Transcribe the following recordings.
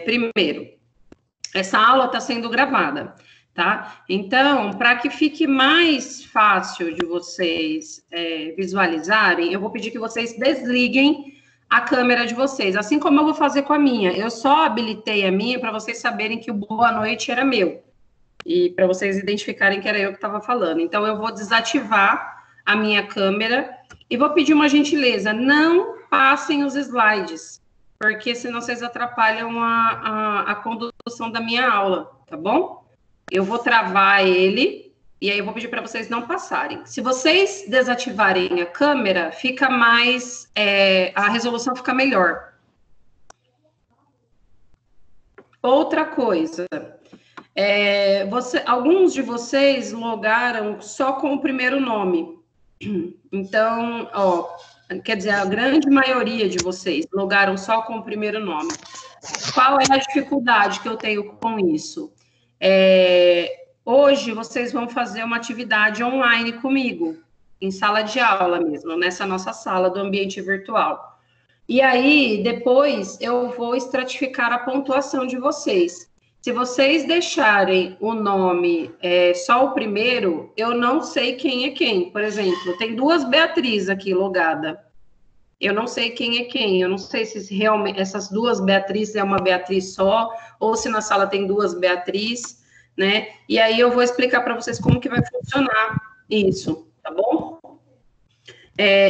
Primeiro, essa aula está sendo gravada, tá? Então, para que fique mais fácil de vocês visualizarem, eu vou pedir que vocês desliguem a câmera de vocês, assim como eu vou fazer com a minha. Eu só habilitei a minha para vocês saberem que o boa noite era meu. E para vocês identificarem que era eu que estava falando. Então, eu vou desativar a minha câmera e vou pedir uma gentileza, não passem os slides, porque senão vocês atrapalham a condução da minha aula, tá bom? Eu vou travar ele e aí eu vou pedir para vocês não passarem. Se vocês desativarem a câmera, fica mais, a resolução fica melhor. Outra coisa, alguns de vocês logaram só com o primeiro nome. Então, quer dizer, a grande maioria de vocês logaram só com o primeiro nome. Qual é a dificuldade que eu tenho com isso? Hoje, vocês vão fazer uma atividade online comigo, em sala de aula mesmo, nessa nossa sala do ambiente virtual. E aí, depois, eu vou estratificar a pontuação de vocês. Se vocês deixarem o nome só o primeiro, eu não sei quem é quem. Por exemplo, tem duas Beatriz aqui logada. Eu não sei quem é quem. Eu não sei se realmente essas duas Beatriz é uma Beatriz só, ou se na sala tem duas Beatriz, né? E aí eu vou explicar para vocês como que vai funcionar isso, tá bom?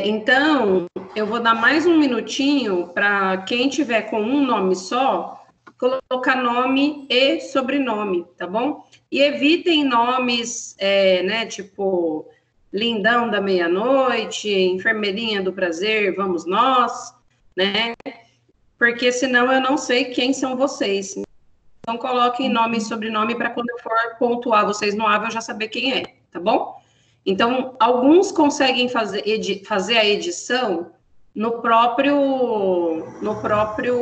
Então, eu vou dar mais um minutinho para quem tiver com um nome só, colocar nome e sobrenome, tá bom? E evitem nomes, né, tipo Lindão da Meia-Noite, Enfermeirinha do Prazer, Vamos Nós, né? Porque senão eu não sei quem são vocês. Então, coloquem nome e sobrenome para quando eu for pontuar vocês no AVE eu já saber quem é, tá bom? Então, alguns conseguem fazer a edição no próprio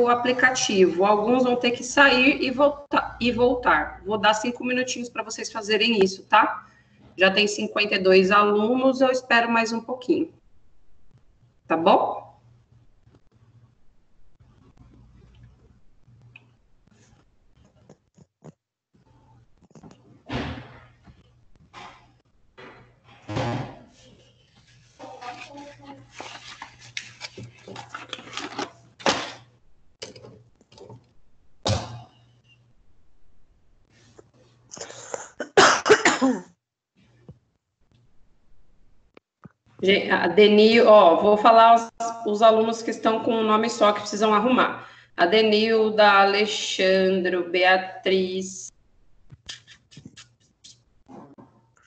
aplicativo. Alguns vão ter que sair e voltar. Vou dar 5 minutinhos para vocês fazerem isso, tá? Já tem 52 alunos, eu espero mais um pouquinho. Tá bom? A Denil, vou falar os alunos que estão com um nome só que precisam arrumar. A Denilda, Alexandro, Beatriz,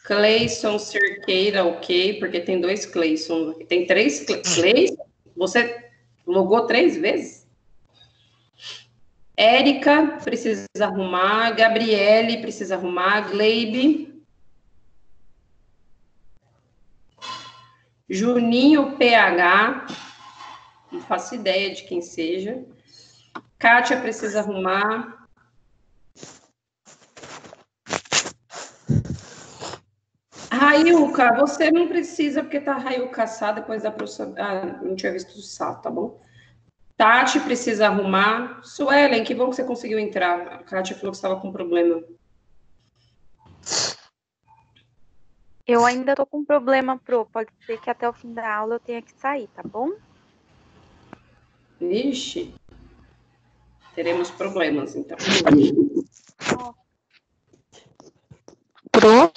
Cleison Cerqueira, ok, porque tem dois Cleison. Tem 3 Cleison? Você logou 3 vezes? Érica precisa arrumar, Gabriele precisa arrumar, Gleibe, Juninho PH, não faço ideia de quem seja. Kátia precisa arrumar. Raiuca, você não precisa, porque tá Raiuca Sá, depois da professora. Não tinha visto o Sá, tá bom? Tati precisa arrumar. Suelen, que bom que você conseguiu entrar. A Kátia falou que estava com problema. Eu ainda tô com problema, Pro. Pode ser que até o fim da aula eu tenha que sair, tá bom? Vixe. Teremos problemas, então. Pro?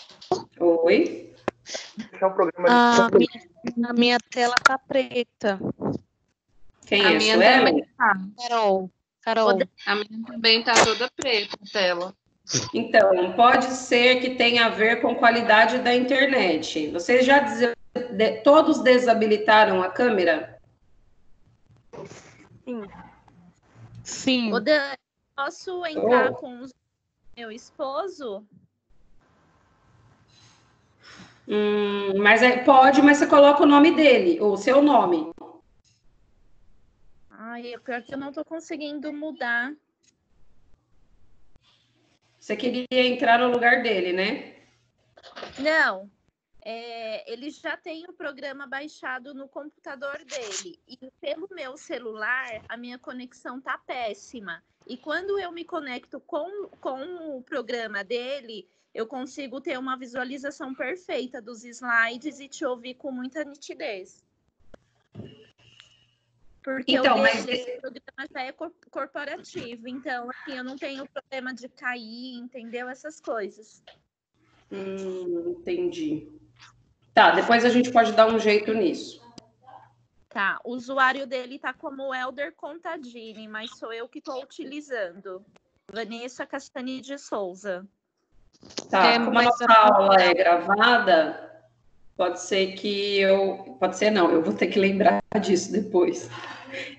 Oi? A minha tela tá preta. Quem é? Suelen? Carol. A minha também tá toda preta a tela. Então, pode ser que tenha a ver com qualidade da internet. Vocês já todos desabilitaram a câmera? Sim. Posso entrar com o meu esposo? Mas pode, mas você coloca o nome dele, ou o seu nome. Ai, pior que eu não tô conseguindo mudar. Você queria entrar no lugar dele, né? Não. ele já tem o programa baixado no computador dele. E pelo meu celular, a minha conexão tá péssima. E quando eu me conecto com o programa dele, eu consigo ter uma visualização perfeita dos slides e te ouvir com muita nitidez. Porque Então, esse programa já é corporativo, então assim, eu não tenho problema de cair, entendeu? Essas coisas. Entendi. Tá, depois a gente pode dar um jeito nisso. Tá, o usuário dele tá como Elder Contadini, mas sou eu que estou utilizando. Vanessa Castani de Souza. Tá, como a nossa aula é gravada, pode ser que eu... Pode ser não, eu vou ter que lembrar disso depois.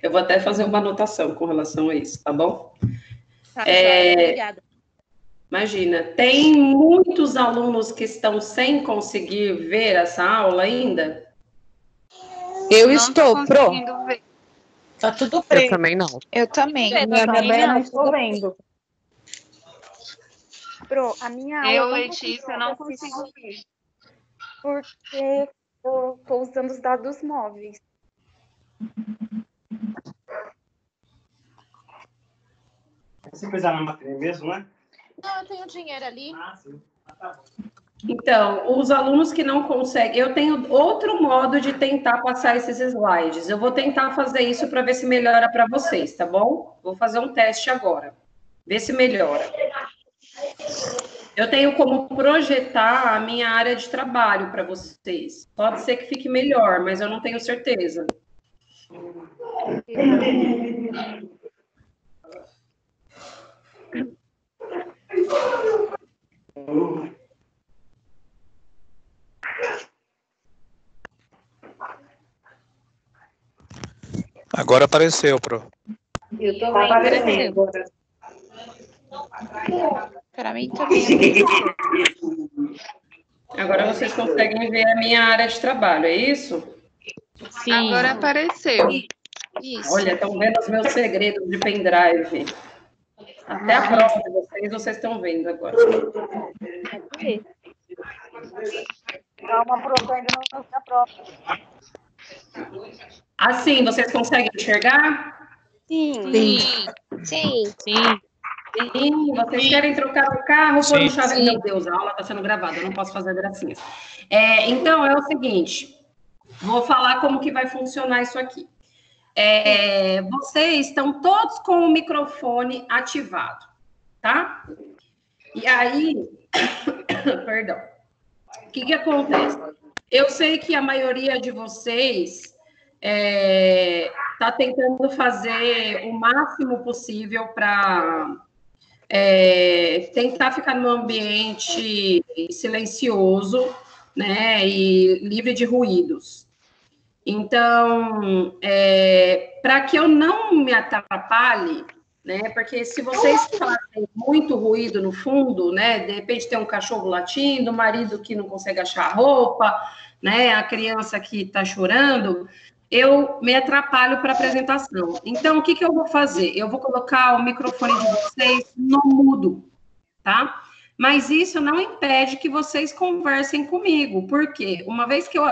Eu vou até fazer uma anotação com relação a isso, tá bom? Tá, obrigada. Imagina, tem muitos alunos que estão sem conseguir ver essa aula ainda? Eu estou, Pro. Ver. Tá tudo preto. Eu também não. Eu também. Minha também não estou vendo. Pro, a minha aula... Eu, Letícia, não consigo ver. Porque eu tô usando os dados móveis. Você coisa na máquina mesmo, né? Não, eu tenho dinheiro ali. Ah, sim. Tá bom. Então, os alunos que não conseguem... Eu tenho outro modo de tentar passar esses slides. Eu vou tentar fazer isso para ver se melhora para vocês, tá bom? Vou fazer um teste agora. Ver se melhora. Eu tenho como projetar a minha área de trabalho para vocês. Pode ser que fique melhor, mas eu não tenho certeza. Agora apareceu, Pro. Eu tô vendo. Para mim também. Agora vocês conseguem ver a minha área de trabalho, é isso? Sim. Agora apareceu. Isso. Olha, estão vendo os meus segredos de pendrive. Até a prova de vocês estão vendo agora. Calma, Pro, ainda não está prova. Assim, vocês conseguem enxergar? Sim. Sim. Sim, vocês querem trocar o carro por um chave? Sim. Meu Deus, a aula está sendo gravada, eu não posso fazer gracinhas. Então, é o seguinte, vou falar como que vai funcionar isso aqui. Vocês estão todos com o microfone ativado, tá? E aí, perdão, o que acontece? Eu sei que a maioria de vocês está tentando fazer o máximo possível para tentar ficar num ambiente silencioso, né, e livre de ruídos. Então, para que eu não me atrapalhe, né, porque se vocês fazem muito ruído no fundo, né, de repente tem um cachorro latindo, o marido que não consegue achar a roupa, né, a criança que está chorando, eu me atrapalho para a apresentação. Então, o que eu vou fazer? Eu vou colocar o microfone de vocês no mudo, tá? Mas isso não impede que vocês conversem comigo, porque uma vez que eu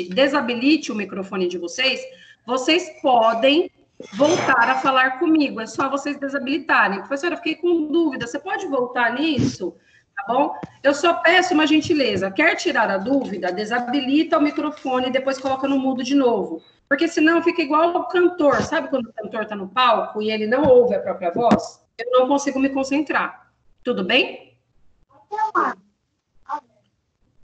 desabilite o microfone de vocês, vocês podem voltar a falar comigo, é só vocês desabilitarem. Professora, eu fiquei com dúvida, você pode voltar nisso? Tá bom? Eu só peço uma gentileza, quer tirar a dúvida, desabilita o microfone e depois coloca no mudo de novo, porque senão fica igual ao cantor, sabe quando o cantor está no palco e ele não ouve a própria voz? Eu não consigo me concentrar, tudo bem?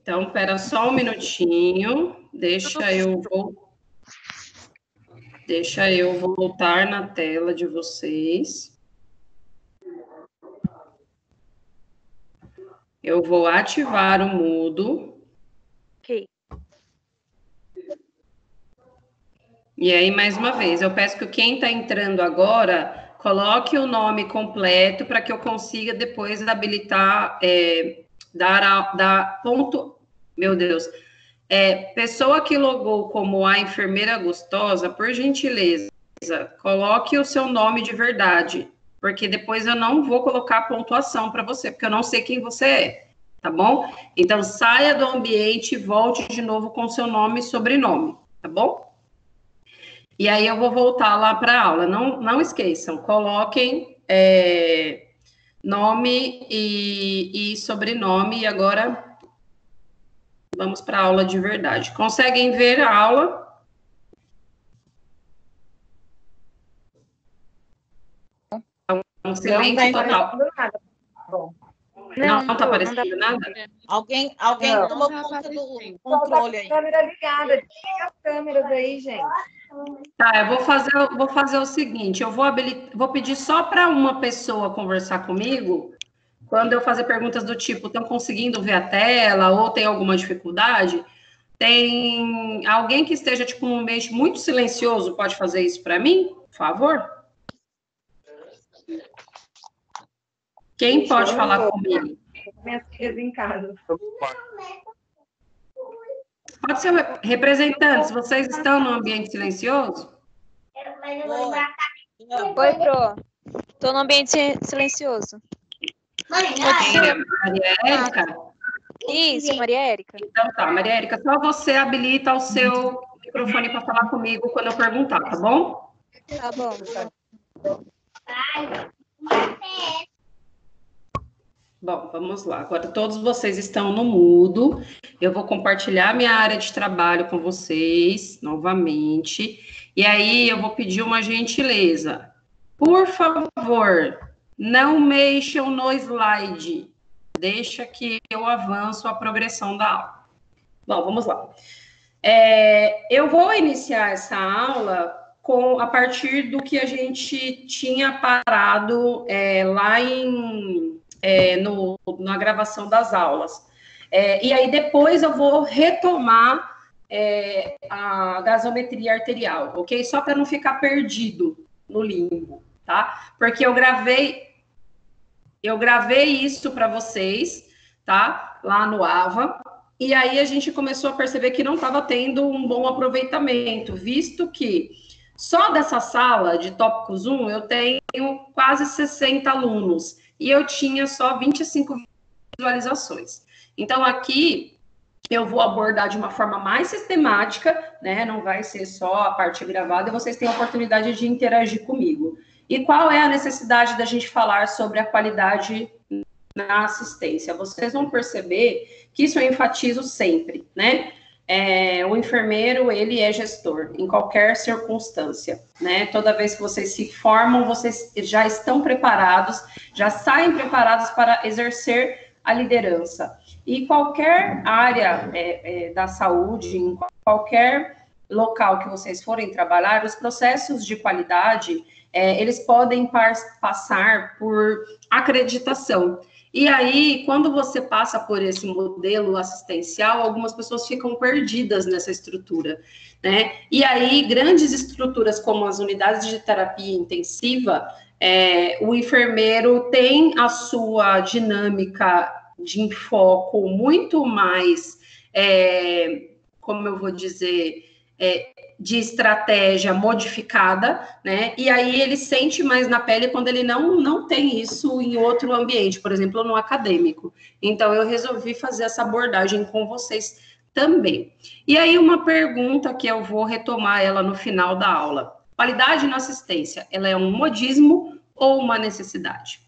Então, espera só um minutinho, deixa eu voltar na tela de vocês. Eu vou ativar o mudo. Ok. E aí, mais uma vez, eu peço que quem está entrando agora coloque o nome completo para que eu consiga depois habilitar, dar ponto. Meu Deus. Pessoa que logou como a enfermeira gostosa, por gentileza, coloque o seu nome de verdade, porque depois eu não vou colocar pontuação para você, porque eu não sei quem você é, tá bom? Então, saia do ambiente e volte de novo com seu nome e sobrenome, tá bom? E aí eu vou voltar lá para a aula. Não esqueçam, coloquem nome e sobrenome. E agora vamos para a aula de verdade. Conseguem ver a aula? Um silêncio total. Não está aparecendo nada? Alguém Não, tomou não tá conta do aparecendo. controle aí. Câmera ligada, desliga as câmeras aí, gente. Tá, eu vou fazer o seguinte, eu vou pedir só para uma pessoa conversar comigo, quando eu fazer perguntas do tipo, estão conseguindo ver a tela ou tem alguma dificuldade? Tem alguém que esteja, tipo, num ambiente muito silencioso, pode fazer isso para mim, por favor? Quem pode falar comigo? Minhas filhas em casa. Pode ser representantes, vocês estão num ambiente silencioso? Oi, Pro. Tô no ambiente silencioso. Maria Érica? Isso, Maria Érica. Então tá, Maria Érica, só você habilita o seu microfone para falar comigo quando eu perguntar, tá bom? Tá bom. Bom, vamos lá. Agora todos vocês estão no mudo. Eu vou compartilhar minha área de trabalho com vocês novamente. E aí eu vou pedir uma gentileza. Por favor, não mexam no slide. Deixa que eu avanço a progressão da aula. Bom, vamos lá. Eu vou iniciar essa aula a partir do que a gente tinha parado lá na gravação das aulas. E aí depois eu vou retomar a gasometria arterial, ok? Só para não ficar perdido no limbo, tá? Porque eu gravei isso para vocês, tá? Lá no AVA. E aí a gente começou a perceber que não estava tendo um bom aproveitamento, visto que só dessa sala de tópicos 1 eu tenho quase 60 alunos e eu tinha só 25 visualizações. Então aqui eu vou abordar de uma forma mais sistemática, né? Não vai ser só a parte gravada e vocês têm a oportunidade de interagir comigo. E qual é a necessidade da gente falar sobre a qualidade na assistência? Vocês vão perceber que isso eu enfatizo sempre, né? O enfermeiro, ele é gestor em qualquer circunstância, né? Toda vez que vocês se formam, vocês já estão preparados, já saem preparados para exercer a liderança. E qualquer área da saúde, em qualquer local que vocês forem trabalhar, os processos de qualidade, eles podem passar por acreditação. E aí, quando você passa por esse modelo assistencial, algumas pessoas ficam perdidas nessa estrutura, né? E aí, grandes estruturas como as unidades de terapia intensiva, o enfermeiro tem a sua dinâmica de enfoque muito mais, como eu vou dizer, de estratégia modificada, né? E aí ele sente mais na pele quando ele não tem isso em outro ambiente, por exemplo, no acadêmico. Então, eu resolvi fazer essa abordagem com vocês também. E aí, uma pergunta que eu vou retomar ela no final da aula. Qualidade na assistência, ela é um modismo ou uma necessidade?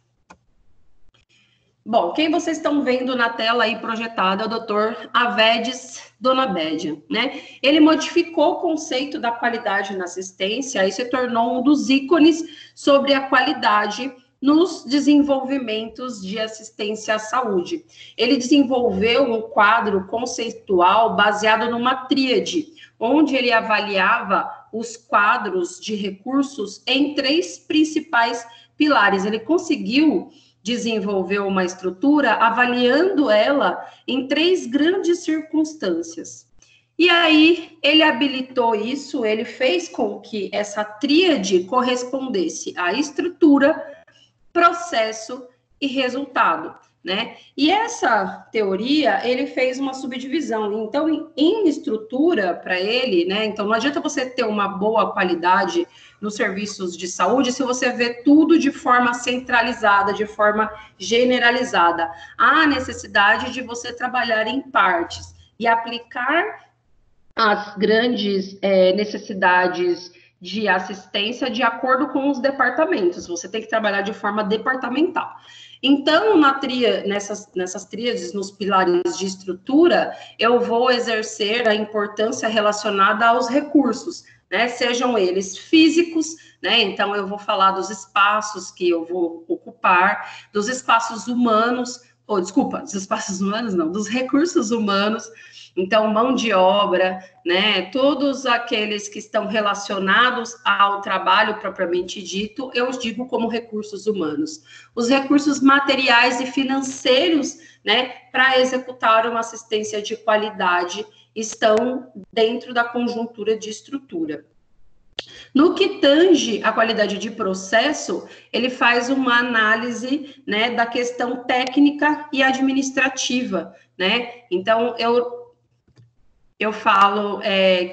Bom, quem vocês estão vendo na tela aí projetada é o Dr. Avedis Donabédia, né? Ele modificou o conceito da qualidade na assistência e se tornou um dos ícones sobre a qualidade nos desenvolvimentos de assistência à saúde. Ele desenvolveu um quadro conceitual baseado numa tríade, onde ele avaliava os quadros de recursos em 3 principais pilares. Ele conseguiu desenvolveu uma estrutura avaliando ela em 3 grandes circunstâncias. E aí, ele habilitou isso, ele fez com que essa tríade correspondesse à estrutura, processo e resultado. né? E essa teoria, ele fez uma subdivisão. Então, em estrutura para ele, né? Então, não adianta você ter uma boa qualidade nos serviços de saúde se você vê tudo de forma centralizada, de forma generalizada. Há necessidade de você trabalhar em partes e aplicar as grandes necessidades de assistência de acordo com os departamentos. Você tem que trabalhar de forma departamental. Então, nessas tríades, nos pilares de estrutura, eu vou exercer a importância relacionada aos recursos, né? Sejam eles físicos, né? Então, eu vou falar dos espaços que eu vou ocupar, dos espaços humanos, dos espaços humanos não, dos recursos humanos. Então, mão de obra, né, todos aqueles que estão relacionados ao trabalho propriamente dito, eu digo como recursos humanos. Os recursos materiais e financeiros, né, para executar uma assistência de qualidade, estão dentro da conjuntura de estrutura. No que tange a qualidade de processo, ele faz uma análise, né, da questão técnica e administrativa, né? Então, eu falo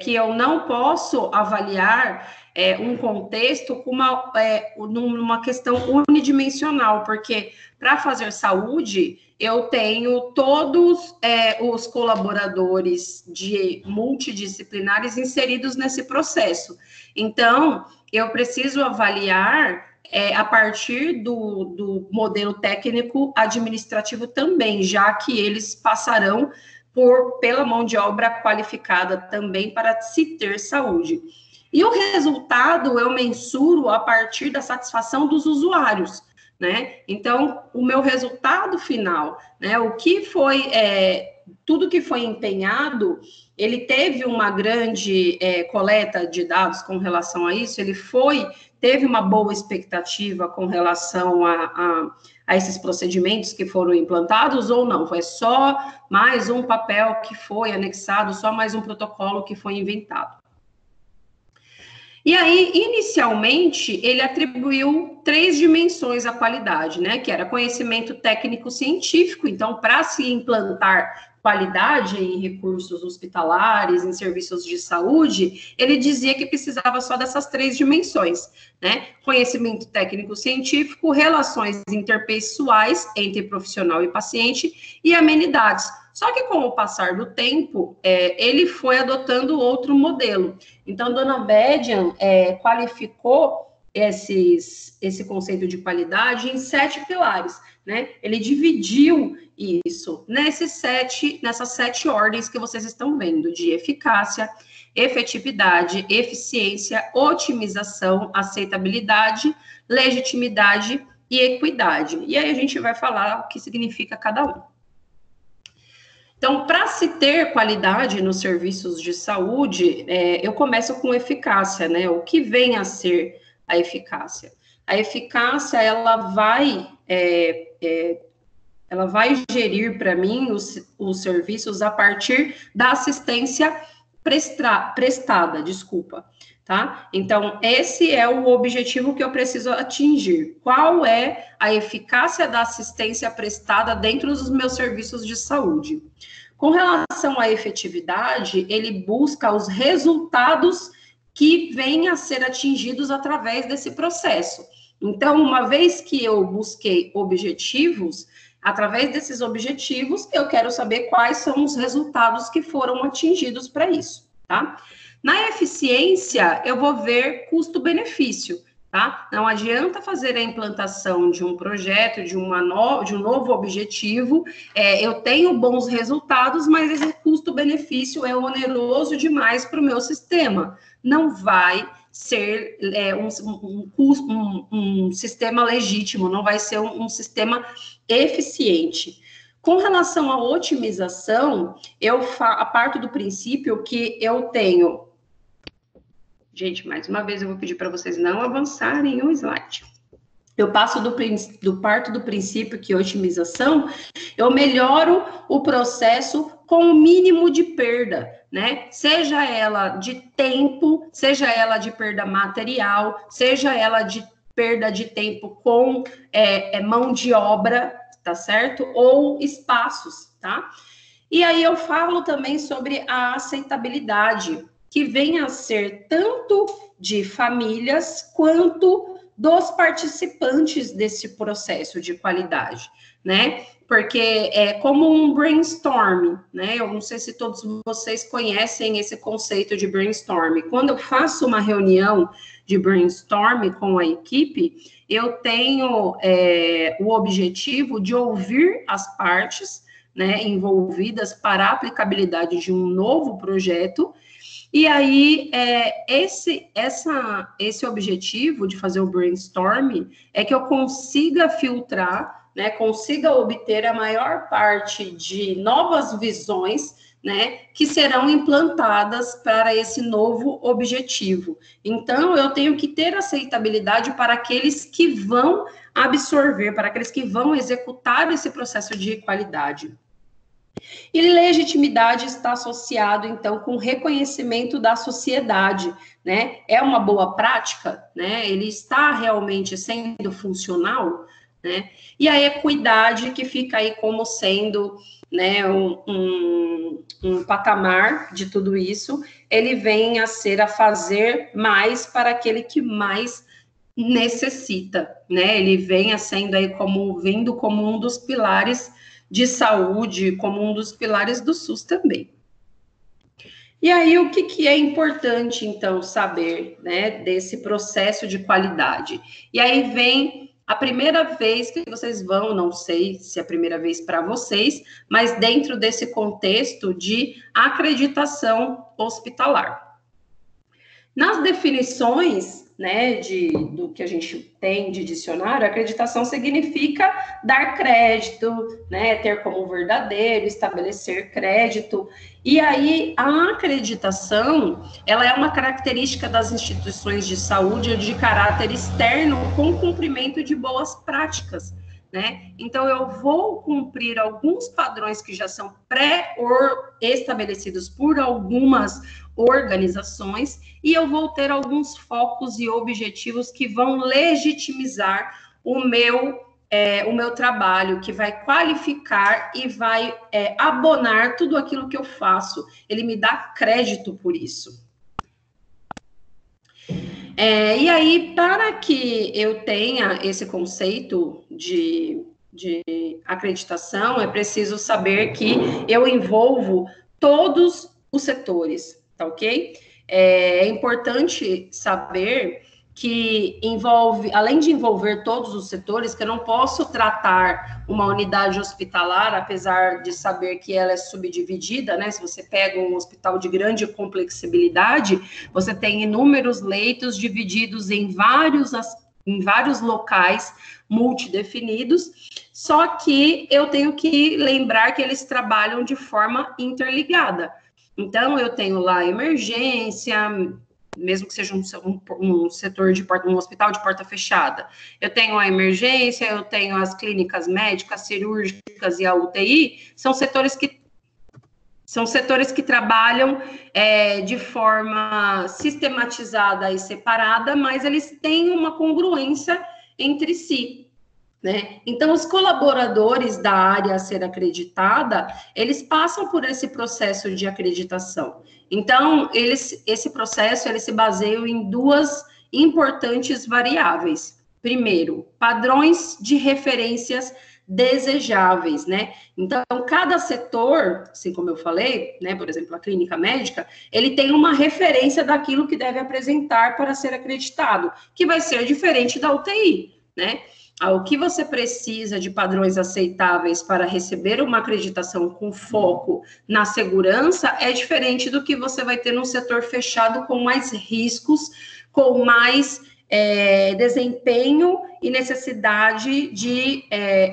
que eu não posso avaliar um contexto com numa questão unidimensional, porque para fazer saúde, eu tenho todos os colaboradores multidisciplinares inseridos nesse processo. Então, eu preciso avaliar a partir do modelo técnico administrativo também, já que eles passarão pela mão de obra qualificada também para se ter saúde. E o resultado eu mensuro a partir da satisfação dos usuários, né? Então, o meu resultado final, né? O que foi, tudo que foi empenhado, ele teve uma grande coleta de dados com relação a isso, teve uma boa expectativa com relação a esses procedimentos que foram implantados ou não? Foi só mais um papel que foi anexado, só mais um protocolo que foi inventado. E aí, inicialmente, ele atribuiu 3 dimensões à qualidade, né? Que era conhecimento técnico-científico. Então, para se implantar qualidade em recursos hospitalares, em serviços de saúde, ele dizia que precisava só dessas 3 dimensões, né? Conhecimento técnico-científico, relações interpessoais entre profissional e paciente e amenidades. Só que com o passar do tempo, ele foi adotando outro modelo. Então, Dona Bedian qualificou esse conceito de qualidade em 7 pilares, né? Ele dividiu isso nessas 7 ordens que vocês estão vendo, de eficácia, efetividade, eficiência, otimização, aceitabilidade, legitimidade e equidade. E aí a gente vai falar o que significa cada um. Então, para se ter qualidade nos serviços de saúde, eu começo com eficácia, né? O que vem a ser a eficácia? A eficácia, ela vai gerir para mim os serviços a partir da assistência prestada, tá? Então, esse é o objetivo que eu preciso atingir. Qual é a eficácia da assistência prestada dentro dos meus serviços de saúde? Com relação à efetividade, ele busca os resultados que vêm a ser atingidos através desse processo. Então, uma vez que eu busquei objetivos, através desses objetivos, eu quero saber quais são os resultados que foram atingidos para isso, tá? Na eficiência, eu vou ver custo-benefício, tá? Não adianta fazer a implantação de um projeto, de um novo objetivo, eu tenho bons resultados, mas esse custo-benefício é oneroso demais para o meu sistema. Não vai ser um sistema legítimo, não vai ser um sistema eficiente. Com relação à otimização, eu parto do princípio que eu tenho... Gente, mais uma vez eu vou pedir para vocês não avançarem o slide. Eu parto do princípio que otimização, eu melhoro o processo com o mínimo de perda, né? Seja ela de tempo, seja ela de perda material, seja ela de perda de tempo com mão de obra, tá certo? Ou espaços, tá? E aí eu falo também sobre a aceitabilidade, que vem a ser tanto de famílias quanto dos participantes desse processo de qualidade, né? Porque é como um brainstorm, né? Eu não sei se todos vocês conhecem esse conceito de brainstorm. Quando eu faço uma reunião de brainstorm com a equipe, eu tenho o objetivo de ouvir as partes, né, envolvidas para a aplicabilidade de um novo projeto. E aí, esse objetivo de fazer o brainstorm é que eu consiga filtrar, né, consiga obter a maior parte de novas visões, né, que serão implantadas para esse novo objetivo. Então, eu tenho que ter aceitabilidade para aqueles que vão absorver, para aqueles que vão executar esse processo de qualidade. E legitimidade está associado, então, com reconhecimento da sociedade, né? É uma boa prática, né? Ele está realmente sendo funcional, né? E a equidade, que fica aí como sendo, né, um patamar de tudo isso, ele vem a fazer mais para aquele que mais necessita, né? Ele vem vindo como um dos pilares de saúde, como um dos pilares do SUS também. E aí, o que é importante, então, saber, né, desse processo de qualidade? E aí vem a primeira vez que vocês vão, não sei se é a primeira vez para vocês, mas dentro desse contexto de acreditação hospitalar. Nas definições, né, do que a gente tem de dicionário, acreditação significa dar crédito, né, ter como verdadeiro, estabelecer crédito. E aí, a acreditação, ela é uma característica das instituições de saúde de caráter externo com cumprimento de boas práticas, né? Então, eu vou cumprir alguns padrões que já são pré-estabelecidos por algumas organizações, e eu vou ter alguns focos e objetivos que vão legitimizar o meu trabalho, que vai qualificar e vai abonar tudo aquilo que eu faço. Ele me dá crédito por isso. E aí, para que eu tenha esse conceito de acreditação, é preciso saber que eu envolvo todos os setores, tá ok? É importante saber que além de envolver todos os setores, que eu não posso tratar uma unidade hospitalar, apesar de saber que ela é subdividida, né? Se você pega um hospital de grande complexibilidade, você tem inúmeros leitos divididos em vários locais multidefinidos, só que eu tenho que lembrar que eles trabalham de forma interligada. Então, eu tenho lá emergência, mesmo que seja um setor um hospital de porta fechada. Eu tenho a emergência, eu tenho as clínicas médicas, cirúrgicas e a UTI, são setores que trabalham de forma sistematizada e separada, mas eles têm uma congruência entre si, né? Então, os colaboradores da área a ser acreditada, eles passam por esse processo de acreditação. Então, esse processo ele se baseia em duas importantes variáveis. Primeiro, padrões de referências desejáveis, né? Então, cada setor, assim como eu falei, né, por exemplo, a clínica médica, ele tem uma referência daquilo que deve apresentar para ser acreditado, que vai ser diferente da UTI, né? O que você precisa de padrões aceitáveis para receber uma acreditação com foco na segurança é diferente do que você vai ter num setor fechado com mais riscos, com mais desempenho e necessidade de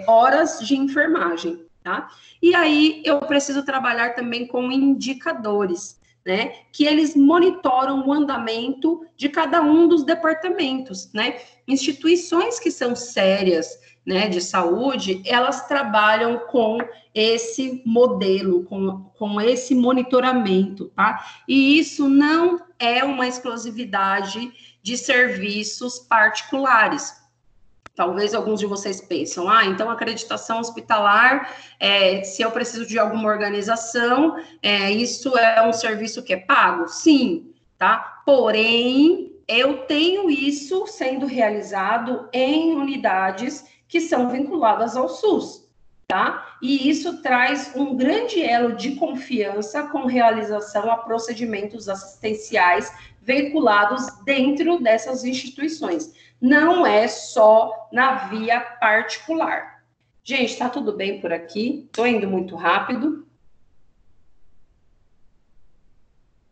horas de enfermagem, tá? E aí eu preciso trabalhar também com indicadores, né, que eles monitoram o andamento de cada um dos departamentos, né? Instituições que são sérias, né, de saúde, elas trabalham com esse modelo, com esse monitoramento, tá? E isso não é uma exclusividade de serviços particulares. Talvez alguns de vocês pensam, então acreditação hospitalar, se eu preciso de alguma organização, isso é um serviço que é pago? Sim, tá? Porém, eu tenho isso sendo realizado em unidades que são vinculadas ao SUS, tá? E isso traz um grande elo de confiança com realização a procedimentos assistenciais veiculados dentro dessas instituições. Não é só na via particular. Gente, tá tudo bem por aqui? Tô indo muito rápido.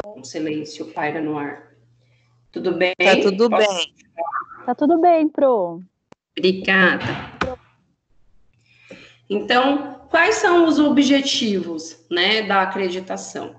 Um silêncio paira no ar. Tudo bem? Tá tudo bem. Tá tudo bem, Pro. Obrigada. Então, quais são os objetivos, né, da acreditação?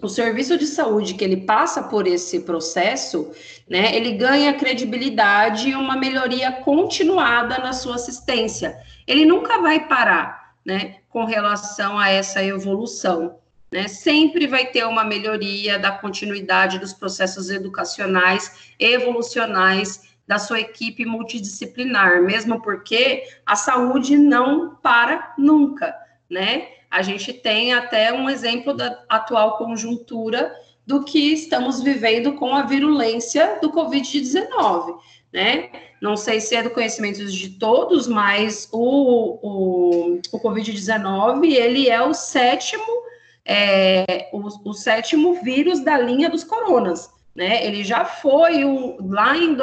O serviço de saúde que ele passa por esse processo, né, ele ganha credibilidade e uma melhoria continuada na sua assistência. Ele nunca vai parar, né, com relação a essa evolução, né? Sempre vai ter uma melhoria da continuidade dos processos educacionais, evolucionais da sua equipe multidisciplinar, mesmo porque a saúde não para nunca, né? A gente tem até um exemplo da atual conjuntura do que estamos vivendo com a virulência do Covid-19, né? Não sei se é do conhecimento de todos, mas o Covid-19, ele é o sétimo vírus da linha dos coronas, né? Ele já foi, lá em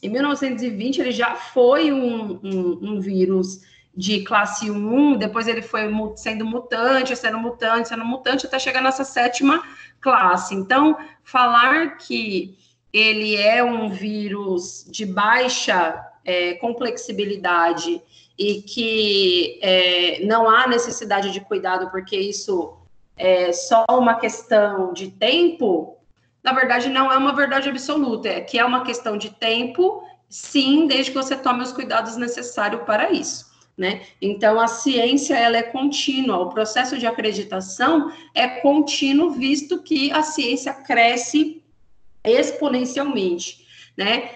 1920, ele já foi um vírus de classe 1, depois ele foi sendo mutante, até chegar nessa 7ª classe. Então, falar que ele é um vírus de baixa complexibilidade e que não há necessidade de cuidado porque isso é só uma questão de tempo, na verdade, não é uma verdade absoluta, que é uma questão de tempo, sim, desde que você tome os cuidados necessários para isso, né? Então, a ciência, ela é contínua, o processo de acreditação é contínuo, visto que a ciência cresce exponencialmente, né?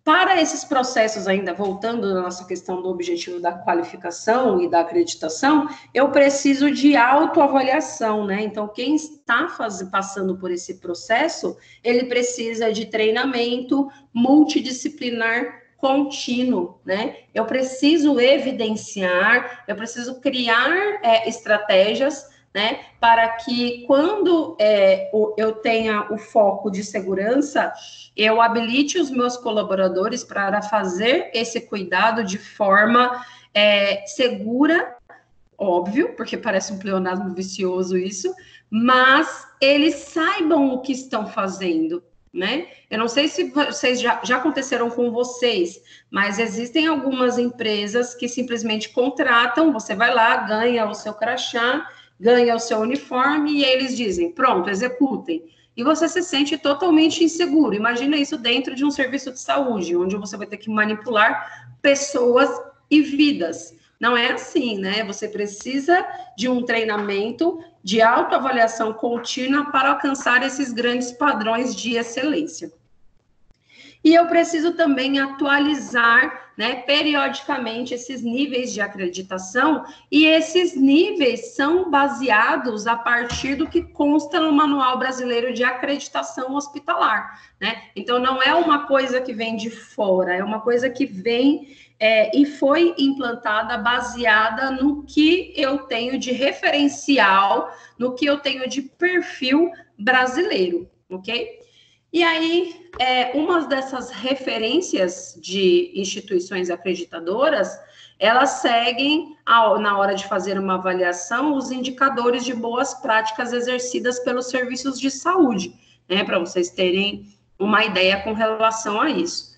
Para esses processos, ainda voltando na nossa questão do objetivo da qualificação e da acreditação, eu preciso de autoavaliação, né? Então, quem está passando por esse processo, ele precisa de treinamento multidisciplinar contínuo, né? Eu preciso evidenciar, eu preciso criar estratégias, né, para que quando eu tenha o foco de segurança, eu habilite os meus colaboradores para fazer esse cuidado de forma segura, óbvio, porque parece um pleonasmo vicioso isso, mas eles saibam o que estão fazendo, né? Eu não sei se vocês já aconteceram com vocês, mas existem algumas empresas que simplesmente contratam, você vai lá, ganha o seu crachá, ganha o seu uniforme e eles dizem, pronto, executem. E você se sente totalmente inseguro. Imagina isso dentro de um serviço de saúde, onde você vai ter que manipular pessoas e vidas. Não é assim, né? Você precisa de um treinamento de autoavaliação contínua para alcançar esses grandes padrões de excelência. E eu preciso também atualizar, né, periodicamente esses níveis de acreditação, e esses níveis são baseados a partir do que consta no Manual Brasileiro de Acreditação Hospitalar, né? Então, não é uma coisa que vem de fora, é uma coisa que vem e foi implantada baseada no que eu tenho de referencial, no que eu tenho de perfil brasileiro, ok? E aí, uma dessas referências de instituições acreditadoras, elas seguem, na hora de fazer uma avaliação, os indicadores de boas práticas exercidas pelos serviços de saúde, né, para vocês terem uma ideia com relação a isso.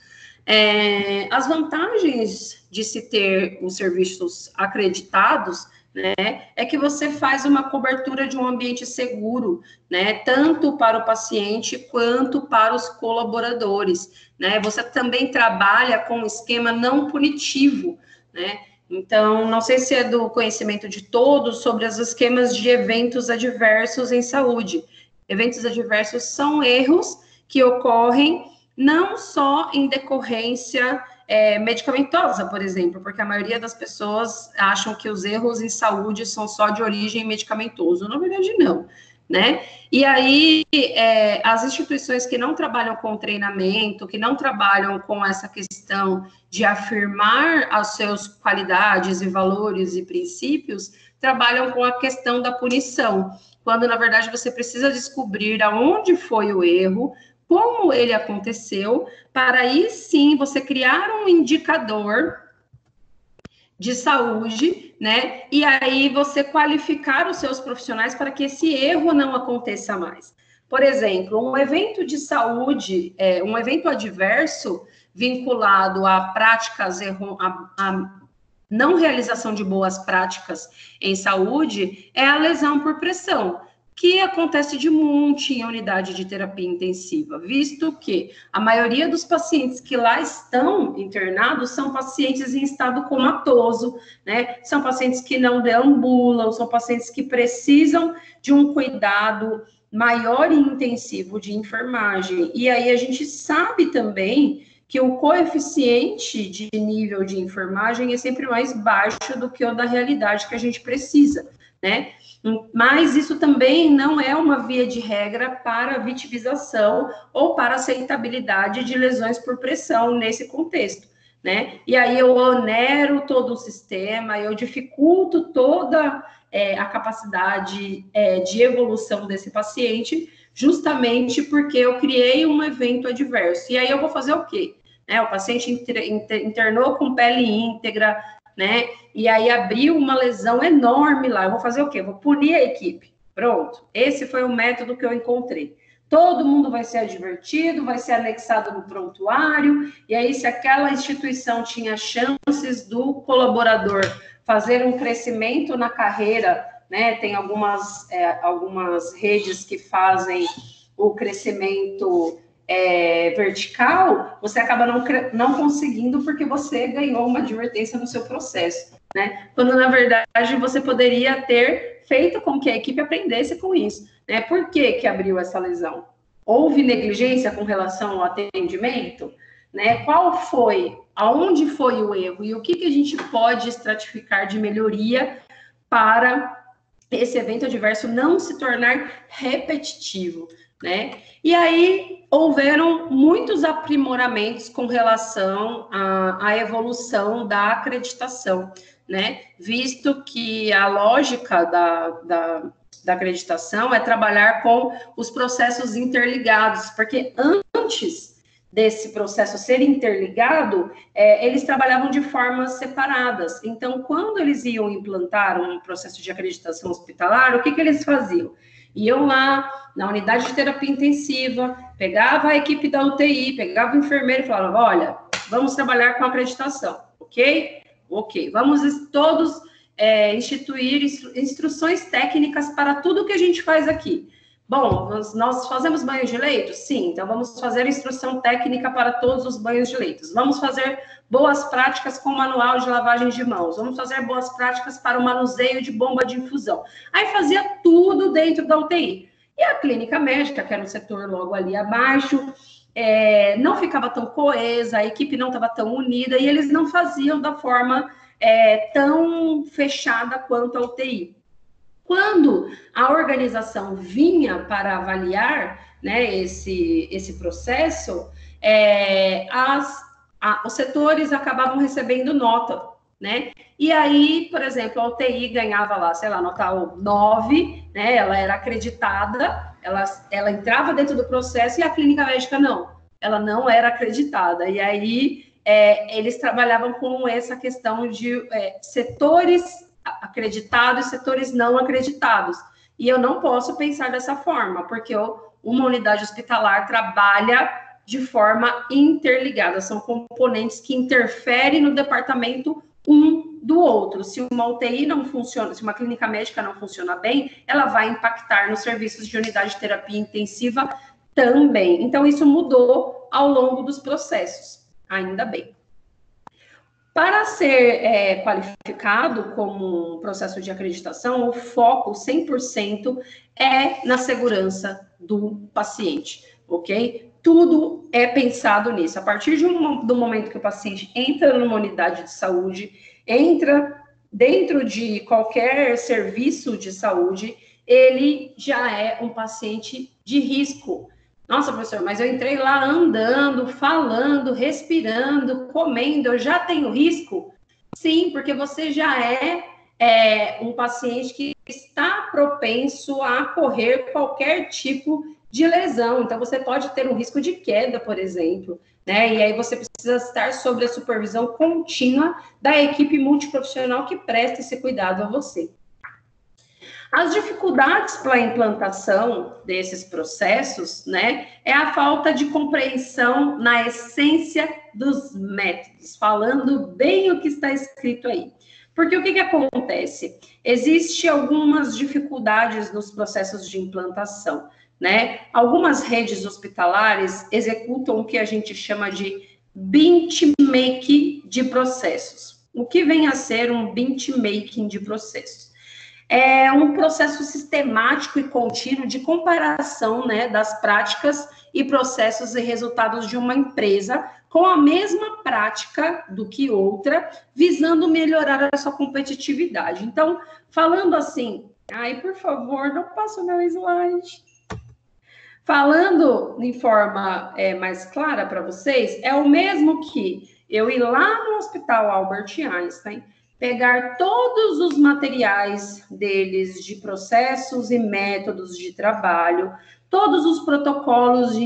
As vantagens de se ter os serviços acreditados, né, é que você faz uma cobertura de um ambiente seguro, né, tanto para o paciente quanto para os colaboradores, né, você também trabalha com um esquema não punitivo, né, então, não sei se é do conhecimento de todos sobre os esquemas de eventos adversos em saúde. Eventos adversos são erros que ocorrem não só em decorrência medicamentosa, por exemplo, porque a maioria das pessoas acham que os erros em saúde são só de origem medicamentosa. Na verdade, não, né? E aí, as instituições que não trabalham com treinamento, que não trabalham com essa questão de afirmar as suas qualidades e valores e princípios, trabalham com a questão da punição, quando, na verdade, você precisa descobrir aonde foi o erro, como ele aconteceu, para aí sim você criar um indicador de saúde, né? E aí você qualificar os seus profissionais para que esse erro não aconteça mais. Por exemplo, um evento de saúde, um evento adverso vinculado a práticas, a não realização de boas práticas em saúde, é a lesão por pressão, que acontece de monte em unidade de terapia intensiva, visto que a maioria dos pacientes que lá estão internados são pacientes em estado comatoso, né? São pacientes que não deambulam, são pacientes que precisam de um cuidado maior e intensivo de enfermagem. E aí a gente sabe também que o coeficiente de nível de enfermagem é sempre mais baixo do que o da realidade que a gente precisa, né? Mas isso também não é uma via de regra para vitimização ou para aceitabilidade de lesões por pressão nesse contexto, né? E aí eu onero todo o sistema, eu dificulto toda a capacidade de evolução desse paciente, justamente porque eu criei um evento adverso. E aí eu vou fazer o quê? O paciente internou com pele íntegra, né? E aí abriu uma lesão enorme lá. Eu vou fazer o quê? Vou punir a equipe. Pronto. Esse foi o método que eu encontrei. Todo mundo vai ser advertido, vai ser anexado no prontuário, e aí se aquela instituição tinha chances do colaborador fazer um crescimento na carreira, né? Tem algumas redes que fazem o crescimento vertical, você acaba não conseguindo porque você ganhou uma advertência no seu processo, né? Quando, na verdade, você poderia ter feito com que a equipe aprendesse com isso, né? Por que abriu essa lesão? Houve negligência com relação ao atendimento, né? Qual foi? Aonde foi o erro? E o que a gente pode estratificar de melhoria para esse evento adverso não se tornar repetitivo, né? E aí houveram muitos aprimoramentos com relação à evolução da acreditação, né? Visto que a lógica da acreditação é trabalhar com os processos interligados, porque antes desse processo ser interligado, eles trabalhavam de formas separadas. Então, quando eles iam implantar um processo de acreditação hospitalar, o que eles faziam? Iam lá na unidade de terapia intensiva, pegava a equipe da UTI, pegava o enfermeiro e falava, olha, vamos trabalhar com acreditação, ok? Ok, vamos todos instituir instruções técnicas para tudo que a gente faz aqui. Bom, nós fazemos banho de leito? Sim, então vamos fazer instrução técnica para todos os banhos de leitos. Vamos fazer boas práticas com manual de lavagem de mãos. Vamos fazer boas práticas para o manuseio de bomba de infusão. Aí fazia tudo dentro da UTI. E a clínica médica, que era um setor logo ali abaixo, não ficava tão coesa, a equipe não estava tão unida e eles não faziam da forma tão fechada quanto a UTI. Quando a organização vinha para avaliar, né, esse processo, os setores acabavam recebendo nota, né? E aí, por exemplo, a UTI ganhava lá, sei lá, nota 9, né? Ela era acreditada, ela entrava dentro do processo e a clínica médica não, ela não era acreditada. E aí eles trabalhavam com essa questão de setores acreditados e setores não acreditados. E eu não posso pensar dessa forma, porque uma unidade hospitalar trabalha de forma interligada, são componentes que interferem no departamento um do outro. Se uma UTI não funciona, se uma clínica médica não funciona bem, ela vai impactar nos serviços de unidade de terapia intensiva também. Então, isso mudou ao longo dos processos, ainda bem. Para ser qualificado como um processo de acreditação, o foco 100% é na segurança do paciente, ok? tudo é pensado nisso. A partir do momento que o paciente entra numa unidade de saúde, entra dentro de qualquer serviço de saúde, ele já é um paciente de risco. Nossa, professor, mas eu entrei lá andando, falando, respirando, comendo, eu já tenho risco? Sim, porque você já é um paciente que está propenso a correr qualquer tipo de lesão. Então, você pode ter um risco de queda, por exemplo, né? E aí você precisa estar sob a supervisão contínua da equipe multiprofissional que presta esse cuidado a você. As dificuldades para a implantação desses processos, né, é a falta de compreensão na essência dos métodos, falando bem o que está escrito aí. Porque o que acontece? Existem algumas dificuldades nos processos de implantação, né? Algumas redes hospitalares executam o que a gente chama de benchmarking de processos. O que vem a ser um benchmarking de processos? É um processo sistemático e contínuo de comparação, né, das práticas e processos e resultados de uma empresa com a mesma prática do que outra, visando melhorar a sua competitividade. Então, falando assim, por favor, não passa o meu slide. Falando em forma mais clara para vocês, é o mesmo que eu ir lá no Hospital Albert Einstein, pegar todos os materiais deles de processos e métodos de trabalho, todos os protocolos e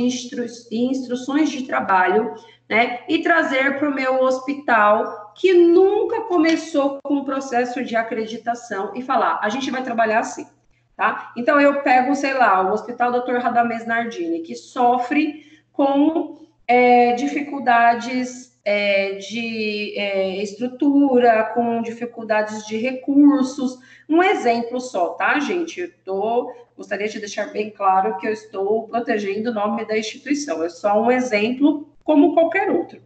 instruções de trabalho, né, e trazer para o meu hospital que nunca começou com o processo de acreditação e falar, a gente vai trabalhar assim, tá? Então, eu pego, sei lá, o Hospital Dr. Radamés Nardini, que sofre com dificuldades de estrutura, com dificuldades de recursos. Um exemplo só, tá, gente? Gostaria de deixar bem claro que eu estou protegendo o nome da instituição. É só um exemplo como qualquer outro.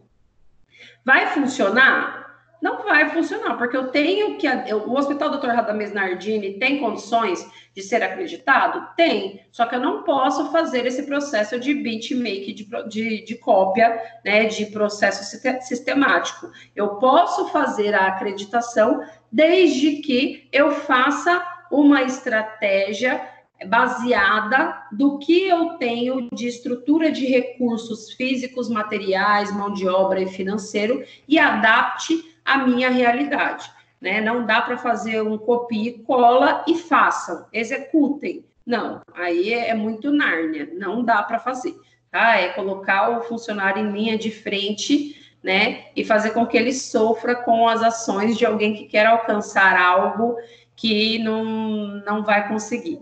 Vai funcionar? Não vai funcionar, porque eu tenho que... O Hospital Dr. Radamés Nardini tem condições de ser acreditado? Tem, só que eu não posso fazer esse processo de benchmark, de cópia, né, de processo sistemático. Eu posso fazer a acreditação desde que eu faça uma estratégia baseada do que eu tenho de estrutura de recursos físicos, materiais, mão de obra e financeiro e adapte a minha realidade, né? Não dá para fazer um copia e cola e façam, executem. Não, aí é muito Nárnia, não dá para fazer, tá? É colocar o funcionário em linha de frente, né? E fazer com que ele sofra com as ações de alguém que quer alcançar algo que não vai conseguir.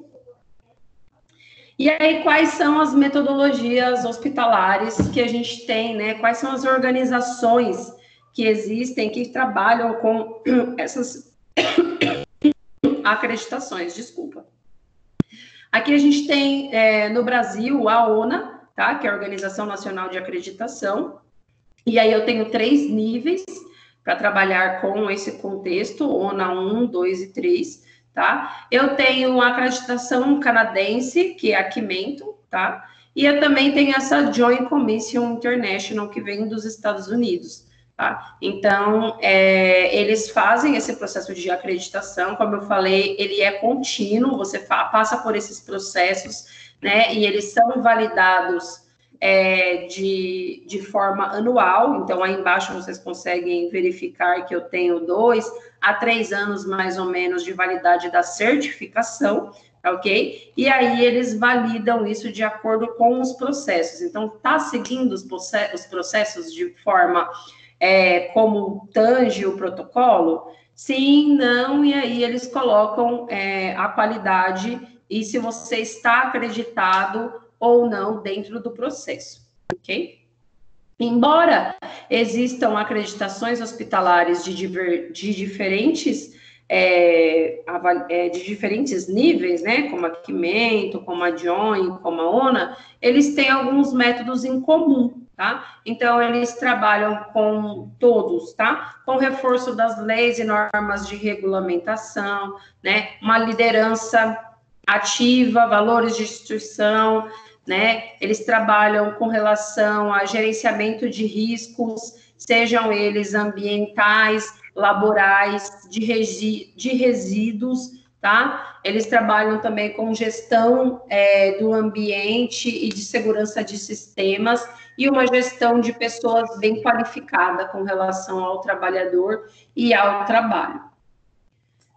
E aí, quais são as metodologias hospitalares que a gente tem, né? Quais são as organizações que existem, que trabalham com essas acreditações, desculpa. Aqui a gente tem, no Brasil, a ONA, tá? Que é a Organização Nacional de Acreditação, e aí eu tenho 3 níveis para trabalhar com esse contexto, ONA 1, 2 e 3, tá? Eu tenho a acreditação canadense, que é a Acimento, tá? E eu também tenho essa Joint Commission International, que vem dos Estados Unidos. Tá? Então, eles fazem esse processo de acreditação, como eu falei, ele é contínuo, você passa por esses processos, né, e eles são validados de forma anual, então aí embaixo vocês conseguem verificar que eu tenho 2 a 3 anos, mais ou menos, de validade da certificação, ok? E aí eles validam isso de acordo com os processos, então tá seguindo os processos de forma... como tange o protocolo? Sim, não, e aí eles colocam a qualidade e se você está acreditado ou não dentro do processo, ok? Embora existam acreditações hospitalares de diferentes níveis, né, como a Acimento, como a Joint, como a ONA, eles têm alguns métodos em comum, tá? Então, eles trabalham com todos, tá? Com reforço das leis e normas de regulamentação, né? Uma liderança ativa, valores de instituição, né? Eles trabalham com relação a gerenciamento de riscos, sejam eles ambientais, laborais, de resíduos, tá? Eles trabalham também com gestão do ambiente e de segurança de sistemas e uma gestão de pessoas bem qualificada com relação ao trabalhador e ao trabalho.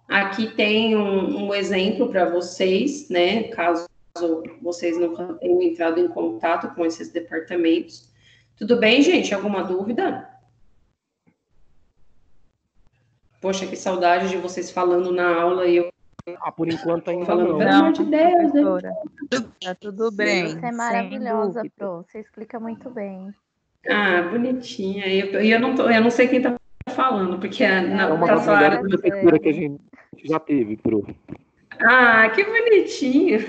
Aqui tem um exemplo para vocês, né? Caso vocês nunca tenham entrado em contato com esses departamentos. Tudo bem, gente? Alguma dúvida? Poxa, que saudade de vocês falando na aula e eu por enquanto ainda falando, não. pelo amor de Deus, né? Tá tudo bem. Você é maravilhosa, Pro. Você explica muito bem. Ah, bonitinha. Eu não sei quem tá falando, porque É uma das melhores prefeituras que a gente já teve, Pro. Ah, que bonitinho.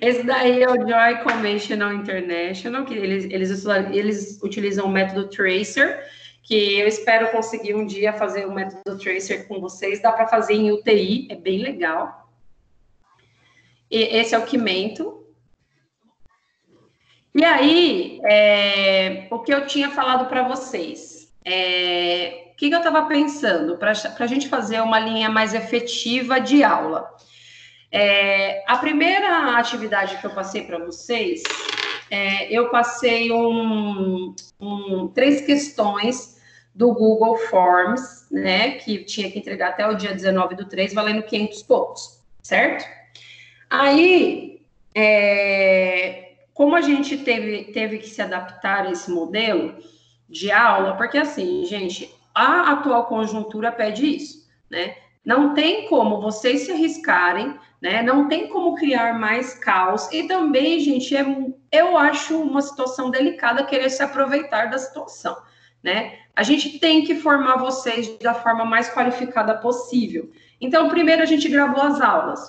Esse daí é o Joy Conventional International, que eles utilizam o método Tracer, que eu espero conseguir um dia fazer o método Tracer com vocês. Dá para fazer em UTI, é bem legal. E esse é o Quimento. E aí, o que eu tinha falado para vocês? O que eu estava pensando para a gente fazer uma linha mais efetiva de aula? A primeira atividade que eu passei para vocês, eu passei 3 questões do Google Forms, né, que tinha que entregar até o dia 19/3, valendo 500 pontos, certo? Aí, como a gente teve que se adaptar a esse modelo de aula, porque assim, gente, a atual conjuntura pede isso, né? Não tem como vocês se arriscarem, né? Não tem como criar mais caos. E também, gente, eu acho uma situação delicada querer se aproveitar da situação, né? A gente tem que formar vocês da forma mais qualificada possível. Então, primeiro a gente gravou as aulas.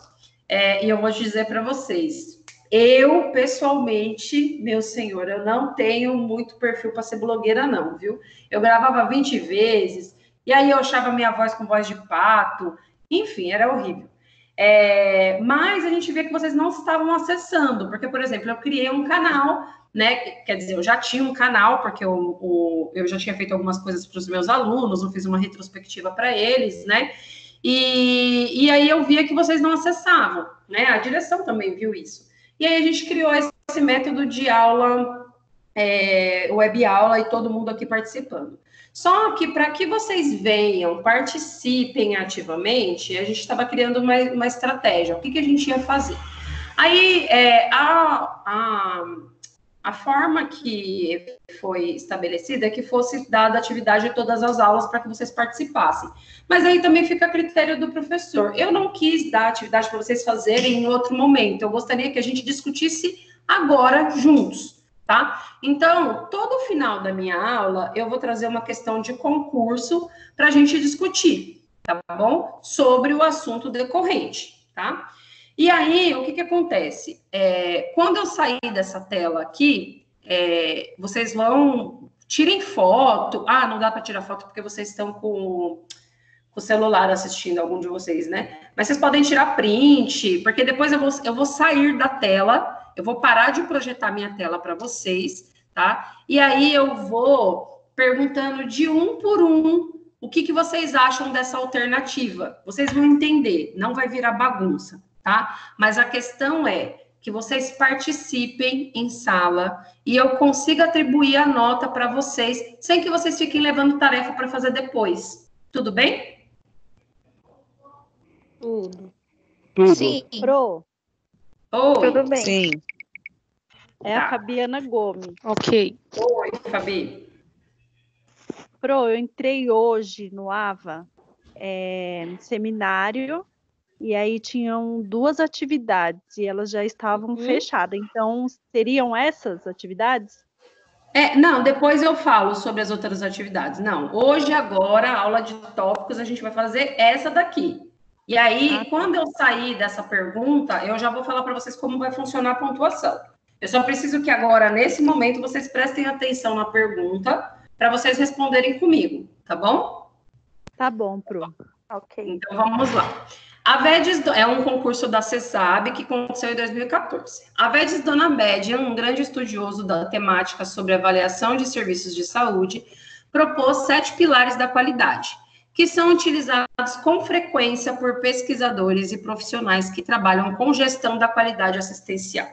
E eu vou dizer para vocês, eu, pessoalmente, meu senhor, eu não tenho muito perfil para ser blogueira, não, viu? Eu gravava 20 vezes, e aí eu achava minha voz com voz de pato, enfim, era horrível. Mas a gente vê que vocês não estavam acessando, porque, por exemplo, eu criei um canal, né? Quer dizer, eu já tinha um canal, porque eu já tinha feito algumas coisas para os meus alunos, eu fiz uma retrospectiva para eles, né? E aí eu via que vocês não acessavam, né? A direção também viu isso. E aí a gente criou esse método de aula, web aula, e todo mundo aqui participando. Só que para que vocês venham, participem ativamente, a gente estava criando uma estratégia. O que a gente ia fazer? Aí, a forma que foi estabelecida é que fosse dada atividade em todas as aulas para que vocês participassem. Mas aí também fica a critério do professor. Eu não quis dar atividade para vocês fazerem em outro momento. Eu gostaria que a gente discutisse agora juntos, tá? Então, todo final da minha aula, eu vou trazer uma questão de concurso para a gente discutir, tá bom? Sobre o assunto decorrente, tá? E aí, o que acontece? Quando eu sair dessa tela aqui, vocês tirem foto. Ah, não dá para tirar foto porque vocês estão com o celular assistindo, algum de vocês, né? Mas vocês podem tirar print, porque depois eu vou sair da tela, eu vou parar de projetar minha tela para vocês, tá? E aí eu vou perguntando de um por um o que vocês acham dessa alternativa. Vocês vão entender, não vai virar bagunça. Tá? Mas a questão é que vocês participem em sala e eu consiga atribuir a nota para vocês, sem que vocês fiquem levando tarefa para fazer depois. Tudo bem? Tudo. Sim. Pro. Oi. Tudo bem. Sim. A Fabiana Gomes. Ok. Oi, Fabi. Pro, eu entrei hoje no AVA, seminário, e aí tinham 2 atividades, e elas já estavam fechadas. Então, seriam essas atividades? Não, depois eu falo sobre as outras atividades. Não, hoje, agora, a aula de tópicos, a gente vai fazer essa daqui. E aí, quando eu sair dessa pergunta, eu já vou falar para vocês como vai funcionar a pontuação. Eu só preciso que agora, nesse momento, vocês prestem atenção na pergunta para vocês responderem comigo, tá bom? Tá bom, Pro. Ok. Então, vamos lá. A VEDES é um concurso da CESAB que aconteceu em 2014. A VEDES Dona Bédia, um grande estudioso da temática sobre avaliação de serviços de saúde, propôs 7 pilares da qualidade, que são utilizados com frequência por pesquisadores e profissionais que trabalham com gestão da qualidade assistencial.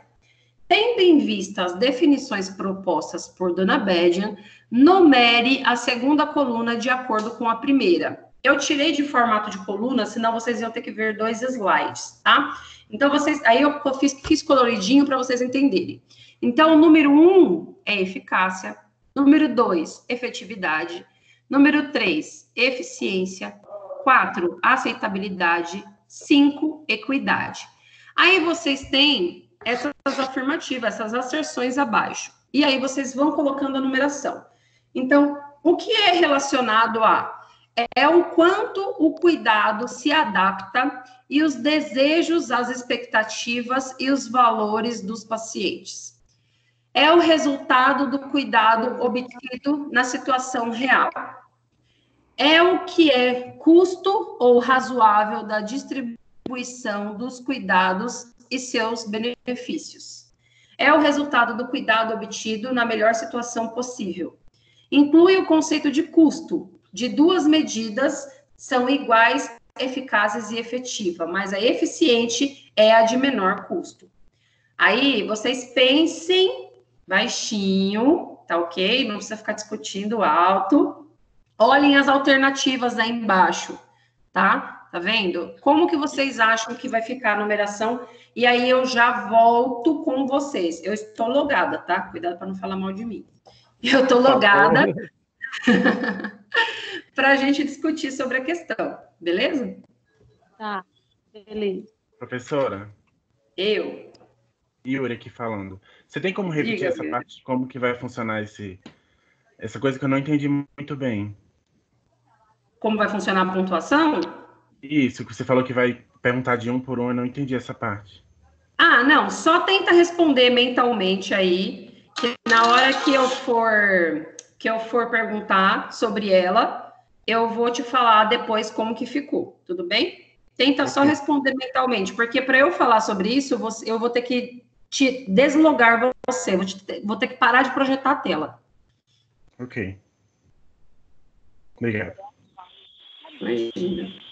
Tendo em vista as definições propostas por Dona Bédia, numere a segunda coluna de acordo com a primeira. Eu tirei de formato de coluna, senão vocês iam ter que ver 2 slides, tá? Então, aí eu fiz coloridinho para vocês entenderem. Então, o número 1 é eficácia, número 2, efetividade, número 3, eficiência, 4, aceitabilidade, 5, equidade. Aí vocês têm essas afirmativas, essas asserções abaixo. E aí vocês vão colocando a numeração. Então, o que é relacionado a é o quanto o cuidado se adapta e os desejos, as expectativas e os valores dos pacientes. É o resultado do cuidado obtido na situação real. É o que é custo ou razoável da distribuição dos cuidados e seus benefícios. É o resultado do cuidado obtido na melhor situação possível. Inclui o conceito de custo, de 2 medidas são iguais, eficazes e efetiva, mas a eficiente é a de menor custo. Aí, vocês pensem baixinho, tá ok? Não precisa ficar discutindo alto. Olhem as alternativas aí embaixo, tá? Tá vendo? Como que vocês acham que vai ficar a numeração? E aí, eu já volto com vocês. Eu estou logada, tá? Cuidado para não falar mal de mim. Eu estou logada para a gente discutir sobre a questão, beleza? Tá, beleza. Professora? Eu. Yuri aqui falando. Você tem como repetir Diga, essa Yuri. parte? Como que vai funcionar essa coisa que eu não entendi muito bem? Como vai funcionar a pontuação? Isso, que você falou que vai perguntar de 1 por 1, eu não entendi essa parte. Ah, não, só tenta responder mentalmente aí, que na hora que eu for perguntar sobre ela, eu vou te falar depois como que ficou, tudo bem? Tenta só responder mentalmente, porque para eu falar sobre isso, eu vou ter que te deslogar você, vou ter que parar de projetar a tela. Ok. Obrigado. Imagina.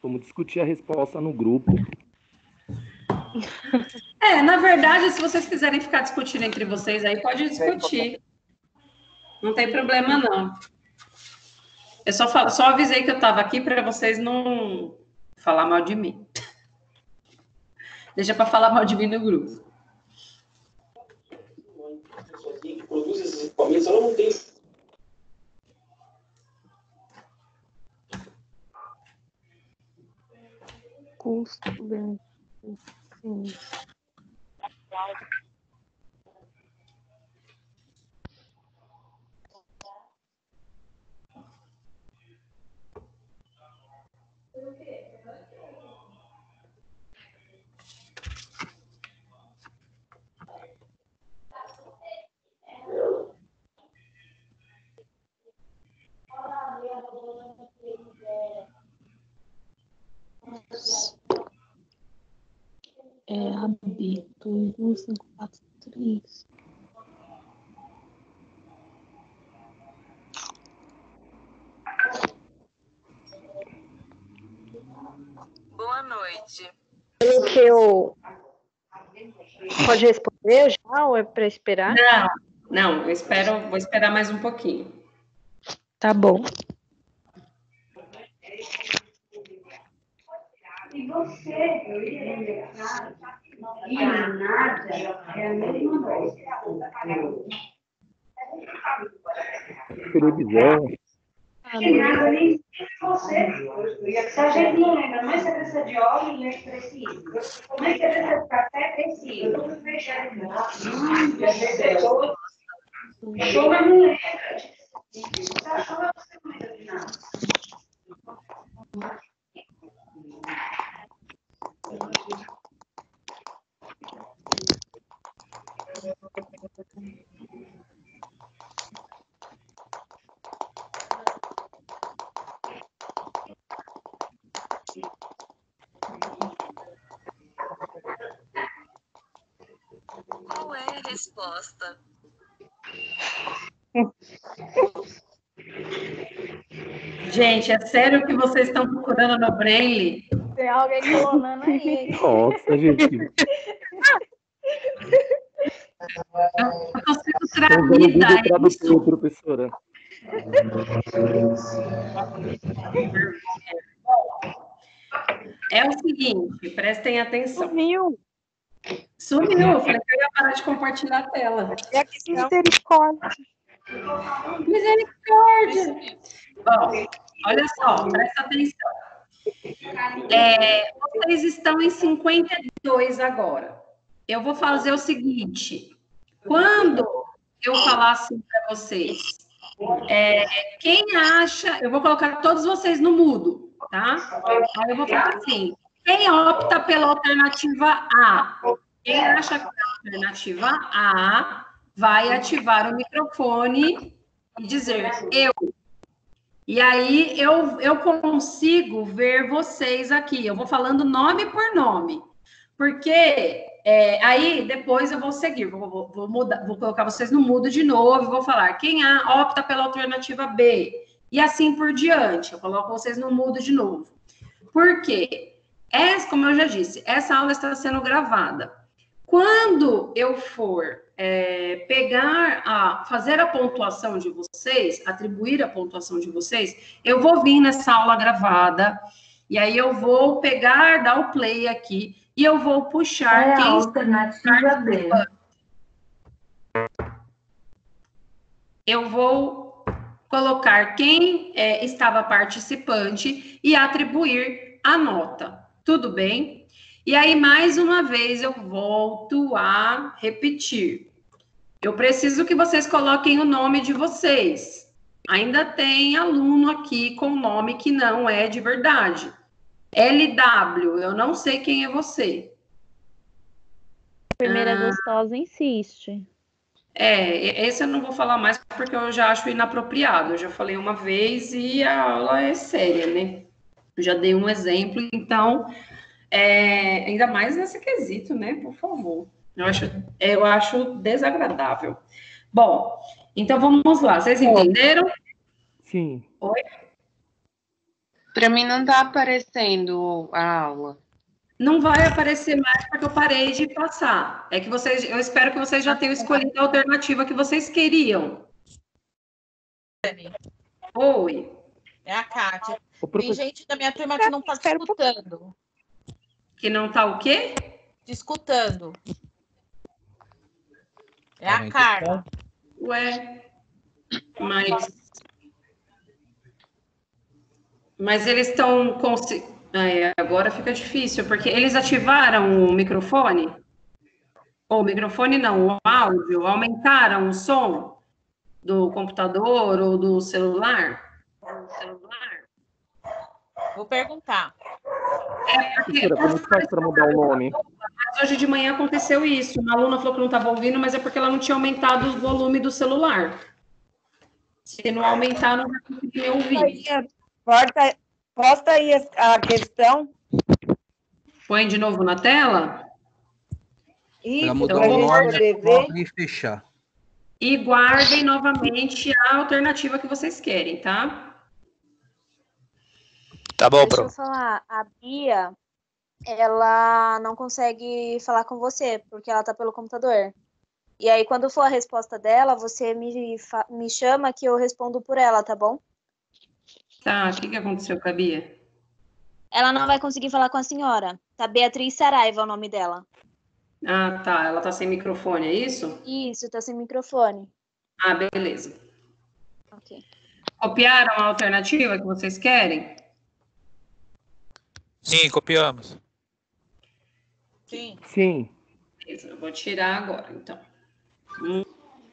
Vamos discutir a resposta no grupo. Na verdade, se vocês quiserem ficar discutindo entre vocês aí, pode discutir. Não tem problema, não. Eu só avisei que eu estava aqui para vocês não falar mal de mim. Deixa para falar mal de mim no grupo. Produz esses equipamentos, ela não tem. Custo, benefício. Habito 1, 5, 4, 3. Boa noite. Pode responder já ou é para esperar? Não, vou esperar mais um pouquinho. Tá bom. E você, eu ia ingressar, e nada, é a mesma coisa. Televisão. Tem nada, nem você. Se a gente não lembra, mas você precisa de óleo, né? Precisa. Mas você precisa de café, precisa. Show, mas não lembra. Você achou, mas você não lembra de nada. Qual é a resposta? Gente, é sério que vocês estão procurando no Braille? Tem alguém clonando aí, hein? Nossa, gente. Eu tô sendo Estão usando o tramida Google Tradutor, professora. É o seguinte, prestem atenção. Sumiu. Sumiu, eu falei que eu ia parar de compartilhar a tela. Misericórdia. Misericórdia! Bom, olha só, presta atenção. Vocês estão em 52 agora. Eu vou fazer o seguinte. Quando eu falar assim para vocês, quem acha... Eu vou colocar todos vocês no mudo, tá? Aí eu vou falar assim. Quem opta pela alternativa A? Quem acha que é a alternativa A vai ativar o microfone e dizer eu. E aí eu consigo ver vocês aqui. Eu vou falando nome por nome. Porque aí depois eu vou seguir. Vou mudar, vou colocar vocês no mudo de novo e vou falar quem opta pela alternativa B. E assim por diante. Eu coloco vocês no mudo de novo. Por quê? Como eu já disse, essa aula está sendo gravada. Quando eu for fazer a pontuação de vocês, atribuir a pontuação de vocês, eu vou vir nessa aula gravada, e aí eu vou dar o play aqui, e eu vou puxar quem alternativa B. Eu vou colocar quem estava participante e atribuir a nota. Tudo bem? E aí, mais uma vez, eu volto a repetir. Eu preciso que vocês coloquem o nome de vocês. Ainda tem aluno aqui com nome que não é de verdade. LW, eu não sei quem é você. Primeira gostosa insiste. Esse eu não vou falar mais porque eu já acho inapropriado. Eu já falei uma vez e a aula é séria, né? Eu já dei um exemplo, então... ainda mais nesse quesito, né? Por favor. Eu acho desagradável. Bom, então vamos lá. Vocês entenderam? Sim. Oi? Para mim não está aparecendo a aula. Não vai aparecer mais porque eu parei de passar. Eu espero que vocês já tenham escolhido a alternativa que vocês queriam. Oi. É a Kátia. Tem gente da minha turma que não está escutando. Que não está o quê? Escutando. É a Carla. Ué, mas eles estão... agora fica difícil, porque eles ativaram o microfone? Ou o microfone não, o áudio, aumentaram o som do computador ou do celular? Vou perguntar. Como faz para mudar o nome? Mas hoje de manhã aconteceu isso. Uma aluna falou que não estava ouvindo, mas é porque ela não tinha aumentado o volume do celular. Se não aumentar, não vai conseguir ouvir. Posta aí a questão. Põe de novo na tela? Isso, mudar pra o gente nome, poder ver. e fechar. E guardem novamente a alternativa que vocês querem, tá? Tá bom, Deixa eu falar, a Bia, ela não consegue falar com você, porque ela tá pelo computador. E aí, quando for a resposta dela, você me chama que eu respondo por ela, tá bom? Tá, o que aconteceu com a Bia? Ela não vai conseguir falar com a senhora. Tá Beatriz Saraiva é o nome dela. Ah, tá. Ela tá sem microfone, é isso? Isso, tá sem microfone. Ah, beleza. Ok. Copiaram a alternativa que vocês querem? Sim, copiamos. Sim. Sim. Beleza, eu vou tirar agora, então.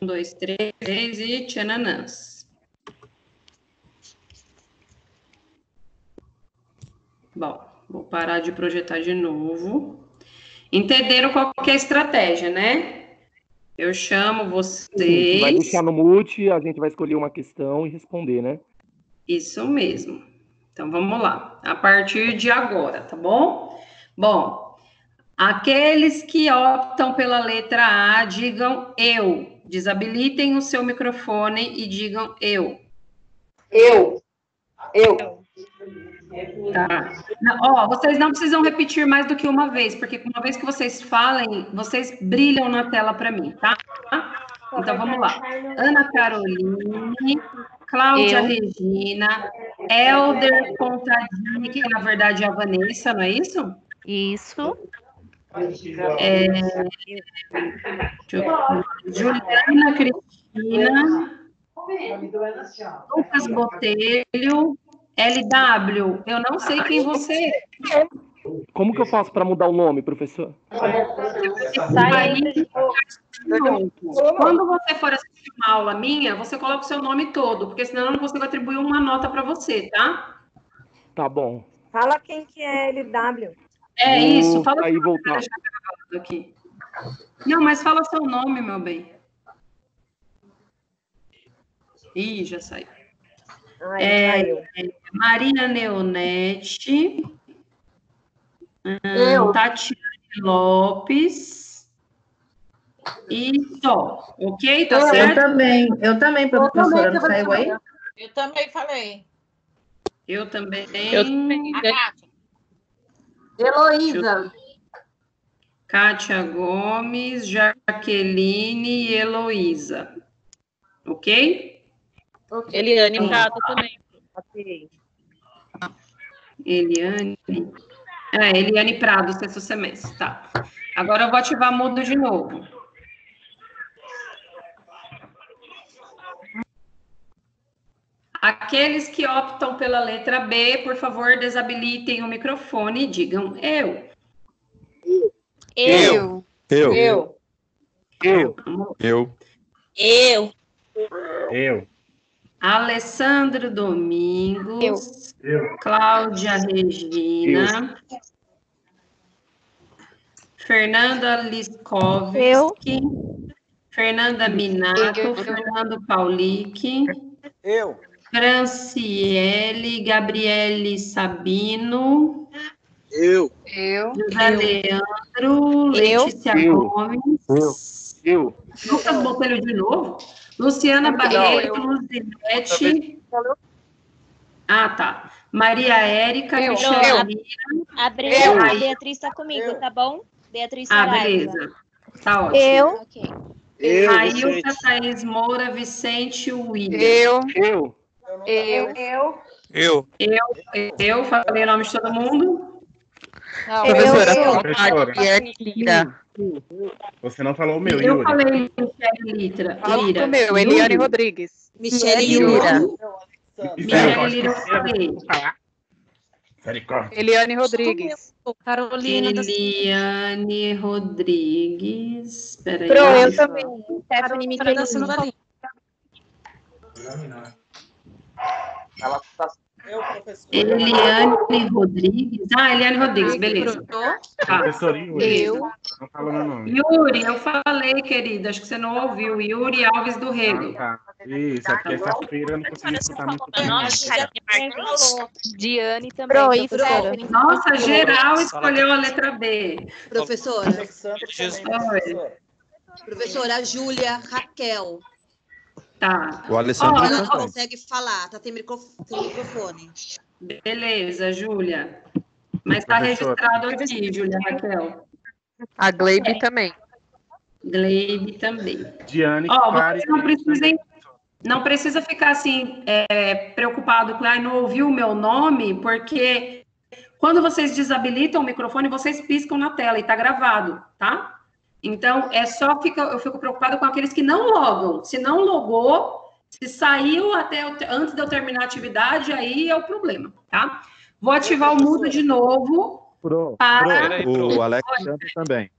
2, 3 e tchananãs. Bom, vou parar de projetar de novo. Entenderam qual que é a estratégia, né? Eu chamo vocês... Sim, vai deixar no mute, a gente vai escolher uma questão e responder, né? Isso mesmo. Então, vamos lá. A partir de agora, tá bom? Bom, aqueles que optam pela letra A, digam eu. Desabilitem o seu microfone e digam eu. Eu. Tá. Ó, vocês não precisam repetir mais do que uma vez, porque uma vez que vocês falem, vocês brilham na tela para mim, tá? Então, vamos lá. Ana Caroline, Cláudia Regina, Helder Contadini, que na verdade é a Vanessa, não é isso? Isso. Juliana Cristina, Lucas Botelho, LW, eu não sei quem você é. Como que eu faço para mudar o nome, professor? Quando você for assistir uma aula minha, você coloca o seu nome todo, porque senão eu não consigo atribuir uma nota para você, tá? Tá bom. Fala quem que é LW. É isso, fala aí voltar. Aqui. Não, mas fala seu nome, meu bem. Ih, já saiu. Maria Neonete, Tatiane Lopes e só, ok? Tá certo? Eu também, professora, não saiu aí? Eu também falei. Eu também. A Kátia. Heloísa. Kátia Gomes, Jaqueline e Heloísa. Ok? Eliane Prado também. Eliane. Eliane Prado, sexto semestre. Tá. Agora eu vou ativar mudo de novo. Aqueles que optam pela letra B, por favor, desabilitem o microfone e digam eu. Eu. Alessandro Domingos. Cláudia Regina. Fernanda Liskovski. Fernanda Minato. Fernando Paulic. Franciele. Gabriele Sabino. José Leandro. Letícia Gomes. Lucas Botelho de novo. Luciana Barreto, Luzinete. Ah, tá. Maria Érica, Cristiane. A Beatriz está comigo, tá bom? Beatriz Saraiva. Beleza. Tá ótimo. Railza, Thaís Moura, Vicente, William. Eu falei o nome de todo mundo? Não, professora. Você não falou o meu, Yuri. Eu falei Michele Lira. O meu, Eliane Rodrigues. Michele Lira. Michele Lira, eu falei. Eliane Rodrigues. Carolina. Eliane Rodrigues. Espera aí. Eu também. Stephanie Michelini. Ela tá... Eliane Rodrigues. Eliane Rodrigues, beleza. Professor Yuri. Não fala meu nome. Yuri, eu falei, querida. Acho que você não ouviu. Yuri Alves do Rego. Isso, é porque sexta-feira eu não consegui escutar muito bem. Diane também. Nossa, geral escolheu a letra B. Professora. Professora Júlia Raquel. Tá. O Alessandro ela não consegue falar, tá sem microfone. Beleza, Júlia. Mas tá registrado aqui, Júlia Raquel. A Gleibe também. Gleibe também. Diane, vocês não precisa ficar assim, preocupado com não ouviu o meu nome, porque quando vocês desabilitam o microfone, vocês piscam na tela e tá gravado, tá? Então, eu fico preocupada com aqueles que não logam. Se não logou, se saiu antes de eu terminar a atividade, aí é o problema, tá? Vou ativar o mudo de novo. O Alexandre também.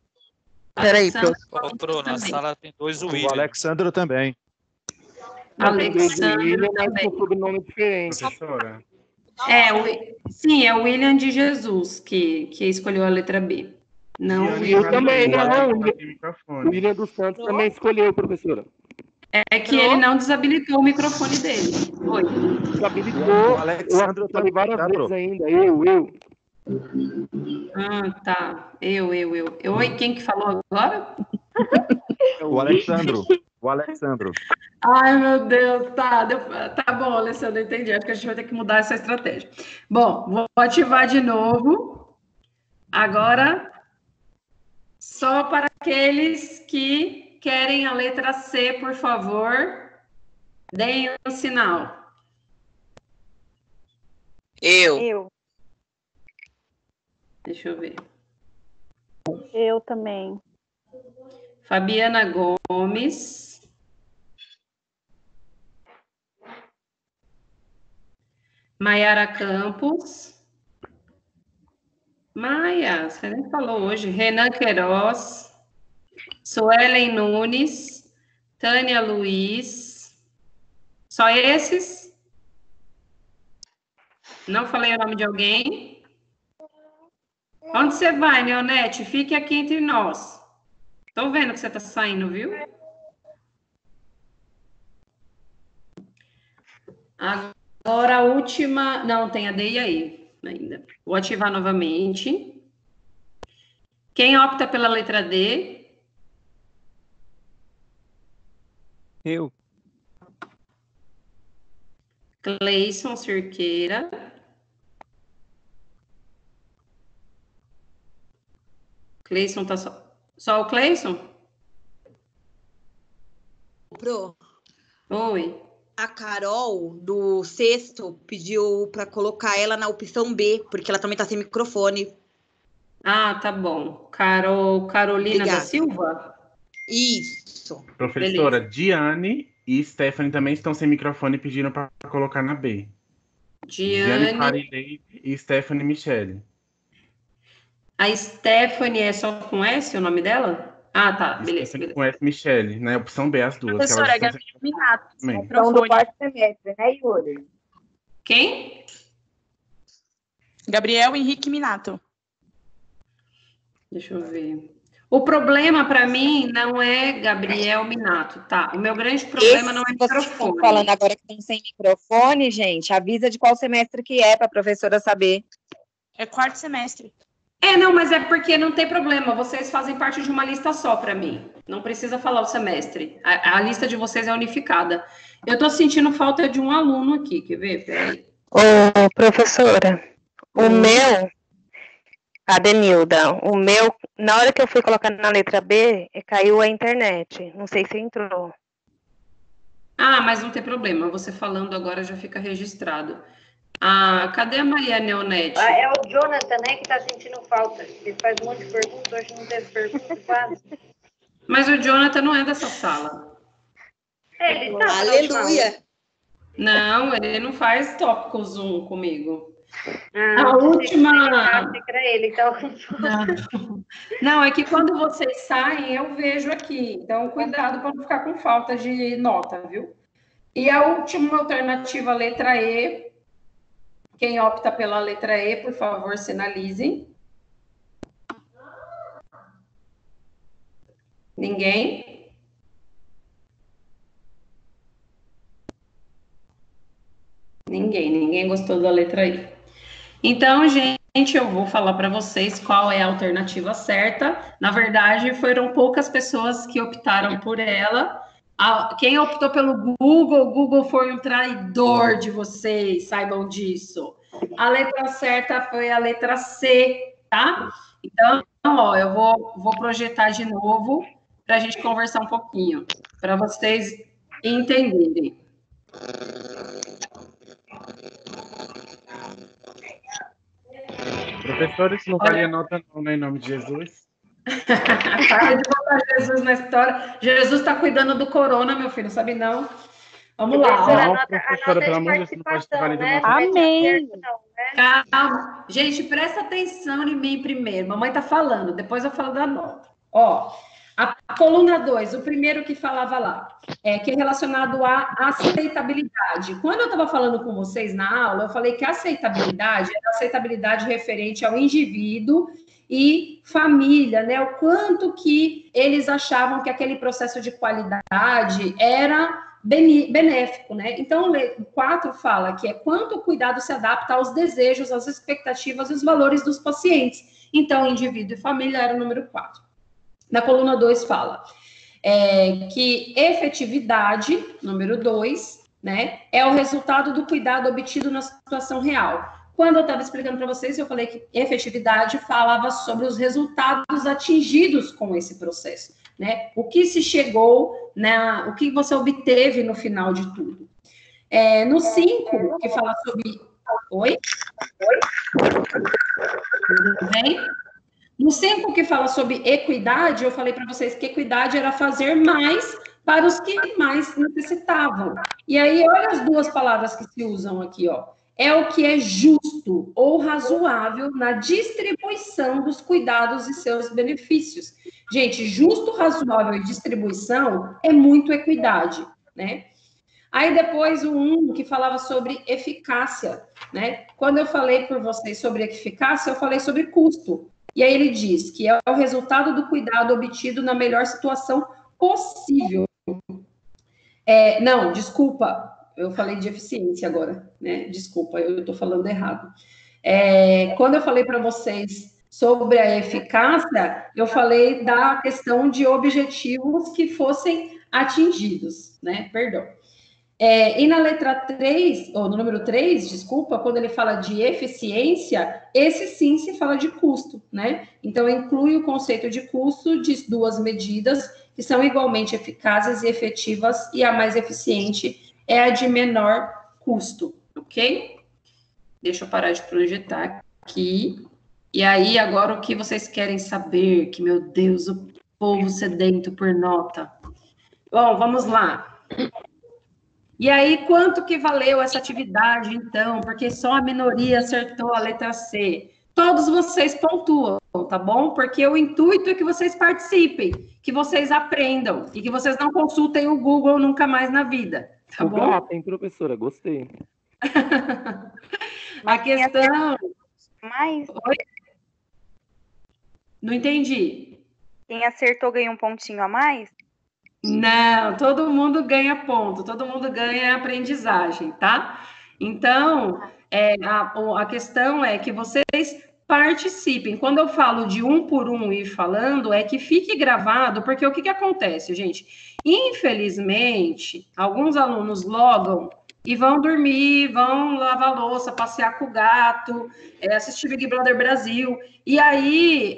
Peraí, Ô, Pro, na sala tem 2 O William. Alexandro também. Alexandre mas também. com sobrenome diferente. Professora. Sim, é o William de Jesus que escolheu a letra B. Não, Diane Eu Carlos, também, o Alex não. tá sem O microfone. William dos Santos também escolheu, professora. é que ele não desabilitou o microfone dele. Oi. Desabilitou. O Alexandro Eu falei várias tá, vezes Pro? ainda. Eu. Ah, tá. Eu. Oi, quem que falou agora? O Alexandro. O Alexandro. Ai, meu Deus, tá bom, Alessandro, entendi. Acho que a gente vai ter que mudar essa estratégia. Bom, vou ativar de novo. Agora, só para aqueles que querem a letra C, por favor, deem um sinal. Eu. Deixa eu ver. Eu também. Fabiana Gomes. Maiara Campos. Maia, você nem falou hoje. Renan Queiroz. Suelen Nunes. Tânia Luiz. Só esses? Não falei o nome de alguém? Onde você vai, Neonete? Fique aqui entre nós. Tô vendo que você tá saindo, viu? Agora a última... Não, tem a D e a E ainda. Vou ativar novamente. Quem opta pela letra D? Eu. Cleison Cerqueira. Cleison tá só o Cleison? Pro, Oi. a Carol, do sexto, pediu para colocar ela na opção B, porque ela também tá sem microfone. Ah, tá bom. Carolina da Obrigada. Silva? Isso. Professora, Diane e Stephanie também estão sem microfone e pediram para colocar na B. Diane Farileide e Stephanie Michele. A Stephanie é só com S o nome dela? Ah, tá. Beleza. Com S Michele, né? Opção B, as duas. Professora, que elas estão Gabriel Minato. sem- Então, do quarto semestre, né, Yuri? Quem? Gabriel Henrique Minato. Deixa eu ver. O problema para mim não é Gabriel Minato, tá? O meu grande problema não é Vocês estão microfone. falando agora que estão sem microfone, gente, avisa de qual semestre que é, para a professora saber. É quarto semestre. Não, mas é porque não tem problema. Vocês fazem parte de uma lista só para mim. Não precisa falar o semestre. A lista de vocês é unificada. Eu tô sentindo falta de um aluno aqui. Quer ver? Peraí. Ô, professora, o meu, a Denilda, o meu, na hora que eu fui colocar na letra B, caiu a internet. Não sei se entrou. Ah, mas não tem problema. Você falando agora já fica registrado. Ah, cadê a Maria Neonete? É o Jonathan, né, que tá sentindo falta. Ele faz um monte de perguntas, hoje não teve pergunta quase. Mas o Jonathan não é dessa sala. Ele tá. Aleluia! Não, ele não faz tópico Zoom comigo. Ah, A última. Era ele, então. Não, é que quando vocês saem, eu vejo aqui. Então, cuidado para não ficar com falta de nota, viu? E a última alternativa, letra E. Quem opta pela letra E, por favor, sinalizem. Ninguém? Ninguém gostou da letra I. Então, gente, eu vou falar para vocês qual é a alternativa certa. Na verdade, foram poucas pessoas que optaram por ela. Quem optou pelo Google, o Google foi um traidor de vocês, saibam disso. A letra certa foi a letra C, tá? Então, ó, eu vou projetar de novo para a gente conversar um pouquinho, para vocês entenderem. Professores, não valia nota não, né, em nome de Jesus. Para de botar Jesus na história. Jesus está cuidando do corona, meu filho, sabe não? Vamos lá. Não, professora, pelo amor de Deus, não pode ter valido nota. Amém. Calma. Gente, presta atenção em mim primeiro. Mamãe tá falando, depois eu falo da nota. Ó, a coluna 2, o primeiro que falava lá, que é relacionado à aceitabilidade. Quando eu estava falando com vocês na aula, eu falei que a aceitabilidade era a aceitabilidade referente ao indivíduo e família, né? O quanto que eles achavam que aquele processo de qualidade era benéfico, né? Então, o 4 fala que é quanto o cuidado se adapta aos desejos, às expectativas e os valores dos pacientes. Então, indivíduo e família era o número 4. Na coluna 2 fala que efetividade, número 2, né, é o resultado do cuidado obtido na situação real. Quando eu estava explicando para vocês, eu falei que efetividade falava sobre os resultados atingidos com esse processo, né? O que se chegou, né, o que você obteve no final de tudo. No 5, que fala sobre... Oi? Tudo bem? No 5, que fala sobre equidade, eu falei para vocês que equidade era fazer mais para os que mais necessitavam. E aí, olha as duas palavras que se usam aqui, ó. É o que é justo ou razoável na distribuição dos cuidados e seus benefícios. Gente, justo, razoável e distribuição é muito equidade, né? Aí depois o 1, que falava sobre eficácia, né? Quando eu falei por vocês sobre eficácia, eu falei sobre custo. E aí ele diz que é o resultado do cuidado obtido na melhor situação possível. Não, desculpa, eu falei de eficiência agora, né? Desculpa, eu estou falando errado. Quando eu falei para vocês sobre a eficácia, eu falei da questão de objetivos que fossem atingidos, né? Perdão. E na letra 3, ou no número 3, desculpa, quando ele fala de eficiência, esse sim se fala de custo, né? Então, inclui o conceito de custo de duas medidas que são igualmente eficazes e efetivas, e a mais eficiente é a de menor custo, ok? Deixa eu parar de projetar aqui. E aí, agora, o que vocês querem saber? Que, meu Deus, o povo sedento por nota. Bom, vamos lá. E aí, quanto que valeu essa atividade, então? Porque só a minoria acertou a letra C. Todos vocês pontuam, tá bom? Porque o intuito é que vocês participem, que vocês aprendam e que vocês não consultem o Google nunca mais na vida, tá bom? Gato, hein, professora? Gostei. A questão... Mas... Oi? Não entendi. Quem acertou ganha um pontinho a mais? Não, todo mundo ganha ponto, todo mundo ganha aprendizagem, tá? Então, a questão é que vocês participem. Quando eu falo de um por um ir falando, é que fique gravado, porque o que acontece, gente? Infelizmente, alguns alunos logam e vão dormir, vão lavar louça, passear com o gato, assistir Big Brother Brasil, e aí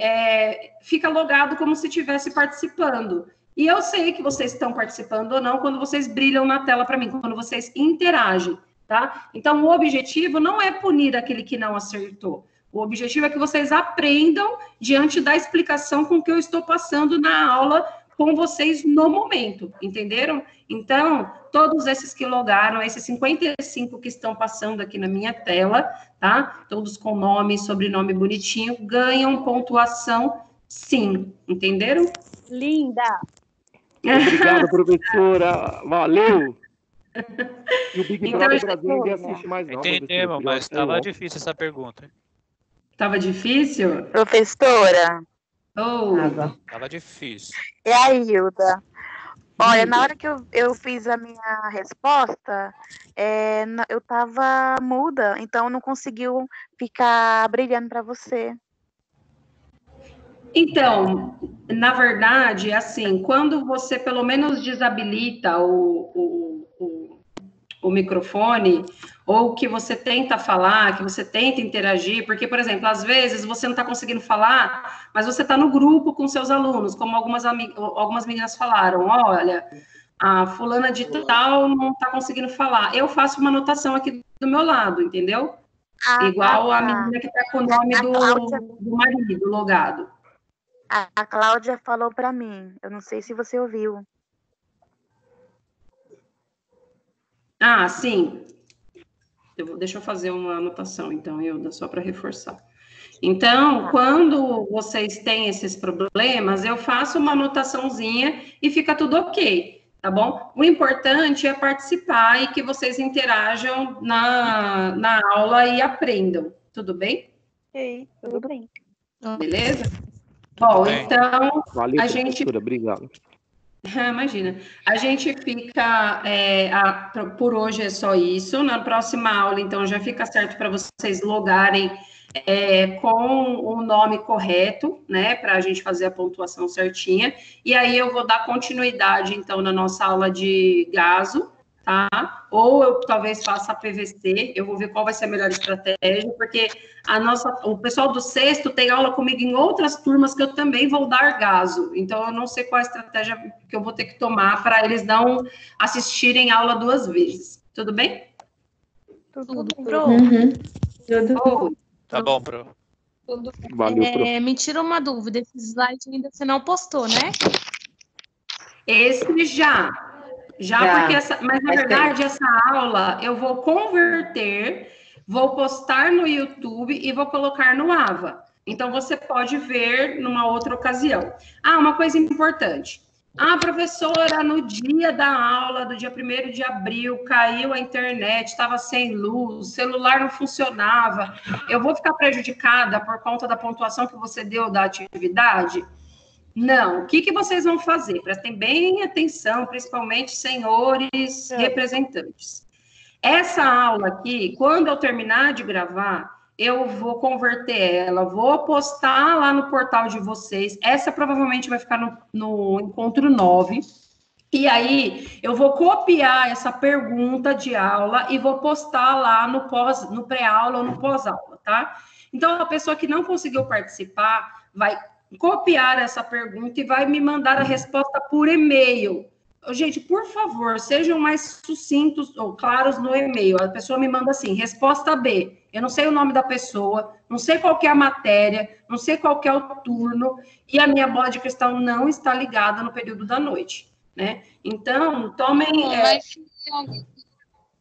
fica logado como se estivesse participando. E eu sei que vocês estão participando ou não quando vocês brilham na tela para mim, quando vocês interagem, tá? Então, o objetivo não é punir aquele que não acertou. O objetivo é que vocês aprendam diante da explicação com que eu estou passando na aula com vocês no momento, entenderam? Então, todos esses que logaram, esses 55 que estão passando aqui na minha tela, tá? Todos com nome e sobrenome bonitinho, ganham pontuação sim, entenderam? Linda! Obrigado, professora. Valeu. E o Big Então, Brother Brasil ninguém assiste mais, não. Entendemos, mas estava difícil essa pergunta. Hein? Tava difícil? Professora. Tava difícil. É a Hilda. Olha, na hora que eu fiz a minha resposta, eu tava muda, então não conseguiu ficar brilhando para você. Então, na verdade, assim, quando você pelo menos desabilita o microfone, ou que você tenta falar, que você tenta interagir, porque, por exemplo, às vezes você não está conseguindo falar, mas você está no grupo com seus alunos, como algumas meninas falaram, olha, a fulana de tal não está conseguindo falar. Eu faço uma anotação aqui do meu lado, entendeu? Igual a menina que está com o nome do marido logado. A Cláudia falou para mim, eu não sei se você ouviu. Ah, sim. Deixa eu fazer uma anotação, então, Hilda, só para reforçar. Então, quando vocês têm esses problemas, eu faço uma anotaçãozinha e fica tudo ok, tá bom? O importante é participar e que vocês interajam na aula e aprendam, tudo bem? Ok, tudo bem. Beleza? Bom, então, Valeu, a gente... professora, obrigado. Imagina. A gente fica... por hoje é só isso. Na próxima aula, então, já fica certo para vocês logarem com o nome correto, né? Para a gente fazer a pontuação certinha. E aí eu vou dar continuidade, então, na nossa aula de gaso, tá? Ou eu talvez faça a PVC, eu vou ver qual vai ser a melhor estratégia, porque o pessoal do sexto tem aula comigo em outras turmas que eu também vou dar gaso, então eu não sei qual a estratégia que eu vou ter que tomar para eles não assistirem aula 2 vezes. Tudo bem? Tudo bem. Tudo. Tá bom, Pro. Valeu, Pro. Me tira uma dúvida, esse slide ainda você não postou, né? Esse já, porque mas na verdade essa aula eu vou converter, vou postar no YouTube e vou colocar no AVA. Então você pode ver numa outra ocasião. Uma coisa importante. Professora, no dia da aula, do dia 1º de abril, caiu a internet, estava sem luz, o celular não funcionava. Eu vou ficar prejudicada por conta da pontuação que você deu da atividade? Não. O que vocês vão fazer? Prestem bem atenção, principalmente senhores representantes. Essa aula aqui, quando eu terminar de gravar, eu vou converter ela, vou postar lá no portal de vocês. Essa provavelmente vai ficar no encontro 9. E aí, eu vou copiar essa pergunta de aula e vou postar lá no pré-aula ou no pós-aula, tá? Então, a pessoa que não conseguiu participar vai copiar essa pergunta e vai me mandar a resposta por e-mail. Gente, por favor, sejam mais sucintos ou claros no e-mail. A pessoa me manda assim, resposta B. Eu não sei o nome da pessoa, não sei qual que é a matéria, não sei qual que é o turno, e a minha bola de cristal não está ligada no período da noite, né? Então, tomem... Mas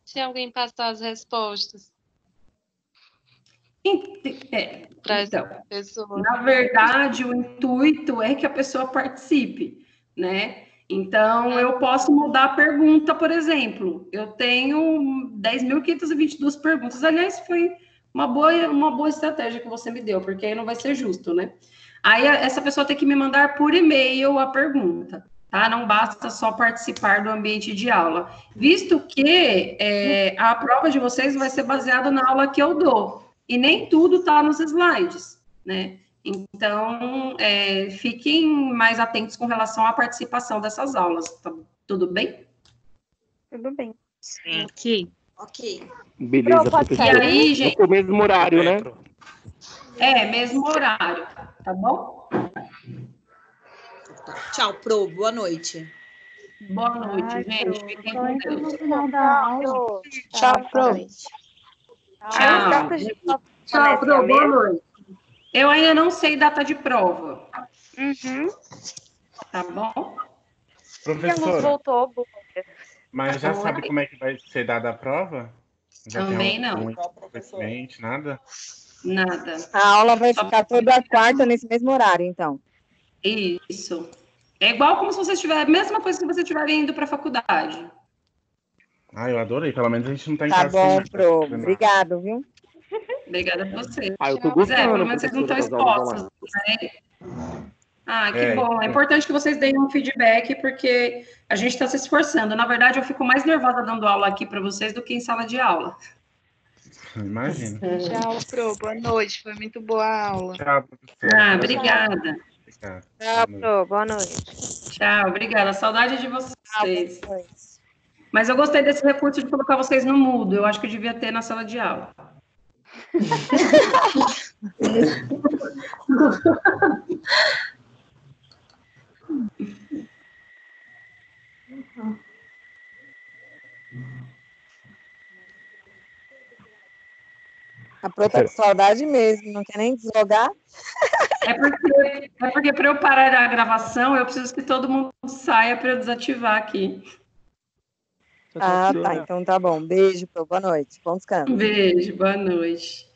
se alguém passar as respostas? Então, na verdade, o intuito é que a pessoa participe, né? Então, eu posso mudar a pergunta, por exemplo. Eu tenho 10.522 perguntas. Aliás, foi uma boa estratégia que você me deu, porque aí não vai ser justo, né? Aí, essa pessoa tem que me mandar por e-mail a pergunta, tá? Não basta só participar do ambiente de aula. Visto que a prova de vocês vai ser baseada na aula que eu dou. E nem tudo está nos slides, né? Então, fiquem mais atentos com relação à participação dessas aulas. Tá, tudo bem? Tudo bem. Sim. Ok. Beleza, professora. E aí, gente... É o mesmo horário, né? Mesmo horário, tá bom? Tchau, Pro. Boa noite. Boa noite, gente. Fiquem com Deus. No final da aula. Tchau, Pro. Tchau, Pro. Boa noite. Eu ainda não sei data de prova. Tá bom? Professora, voltou. mas já sabe como é que vai ser dada a prova? Já Também tem não. Conhecimento, nada? Nada. A aula vai ficar toda quarta nesse mesmo horário, então. Isso. É igual como se você estiver... A mesma coisa que você estiver indo para a faculdade. Eu adorei. Pelo menos a gente não tá em Tá casa. bom, Pro. Obrigado, viu? Obrigada a você. Eu tô gostando. Pelo menos vocês não estão expostos, né? Que bom. É importante que vocês deem um feedback, porque a gente está se esforçando. Na verdade, eu fico mais nervosa dando aula aqui para vocês do que em sala de aula. Imagina. Tchau, Pro. Boa noite. Foi muito boa a aula. Tchau, professora. Obrigada. Tchau, Pro. Boa noite. Tchau, obrigada. Saudade de vocês. Mas eu gostei desse recurso de colocar vocês no mudo. Eu acho que eu devia ter na sala de aula. A Pro tá com saudade mesmo, não quer nem deslogar. É porque para eu parar a gravação, eu preciso que todo mundo saia para eu desativar aqui. Tá. Então tá bom. Beijo, Pro. Boa noite. Bom descanso. Beijo, boa noite.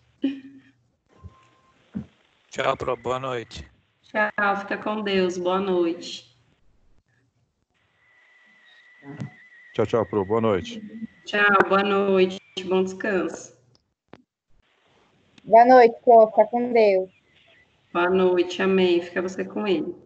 Tchau, Pro. Boa noite. Tchau, fica com Deus. Boa noite. Tchau, tchau, Pro. Boa noite. Tchau, boa noite. Bom descanso. Boa noite, Pro. Fica com Deus. Boa noite, amém. Fica você com ele.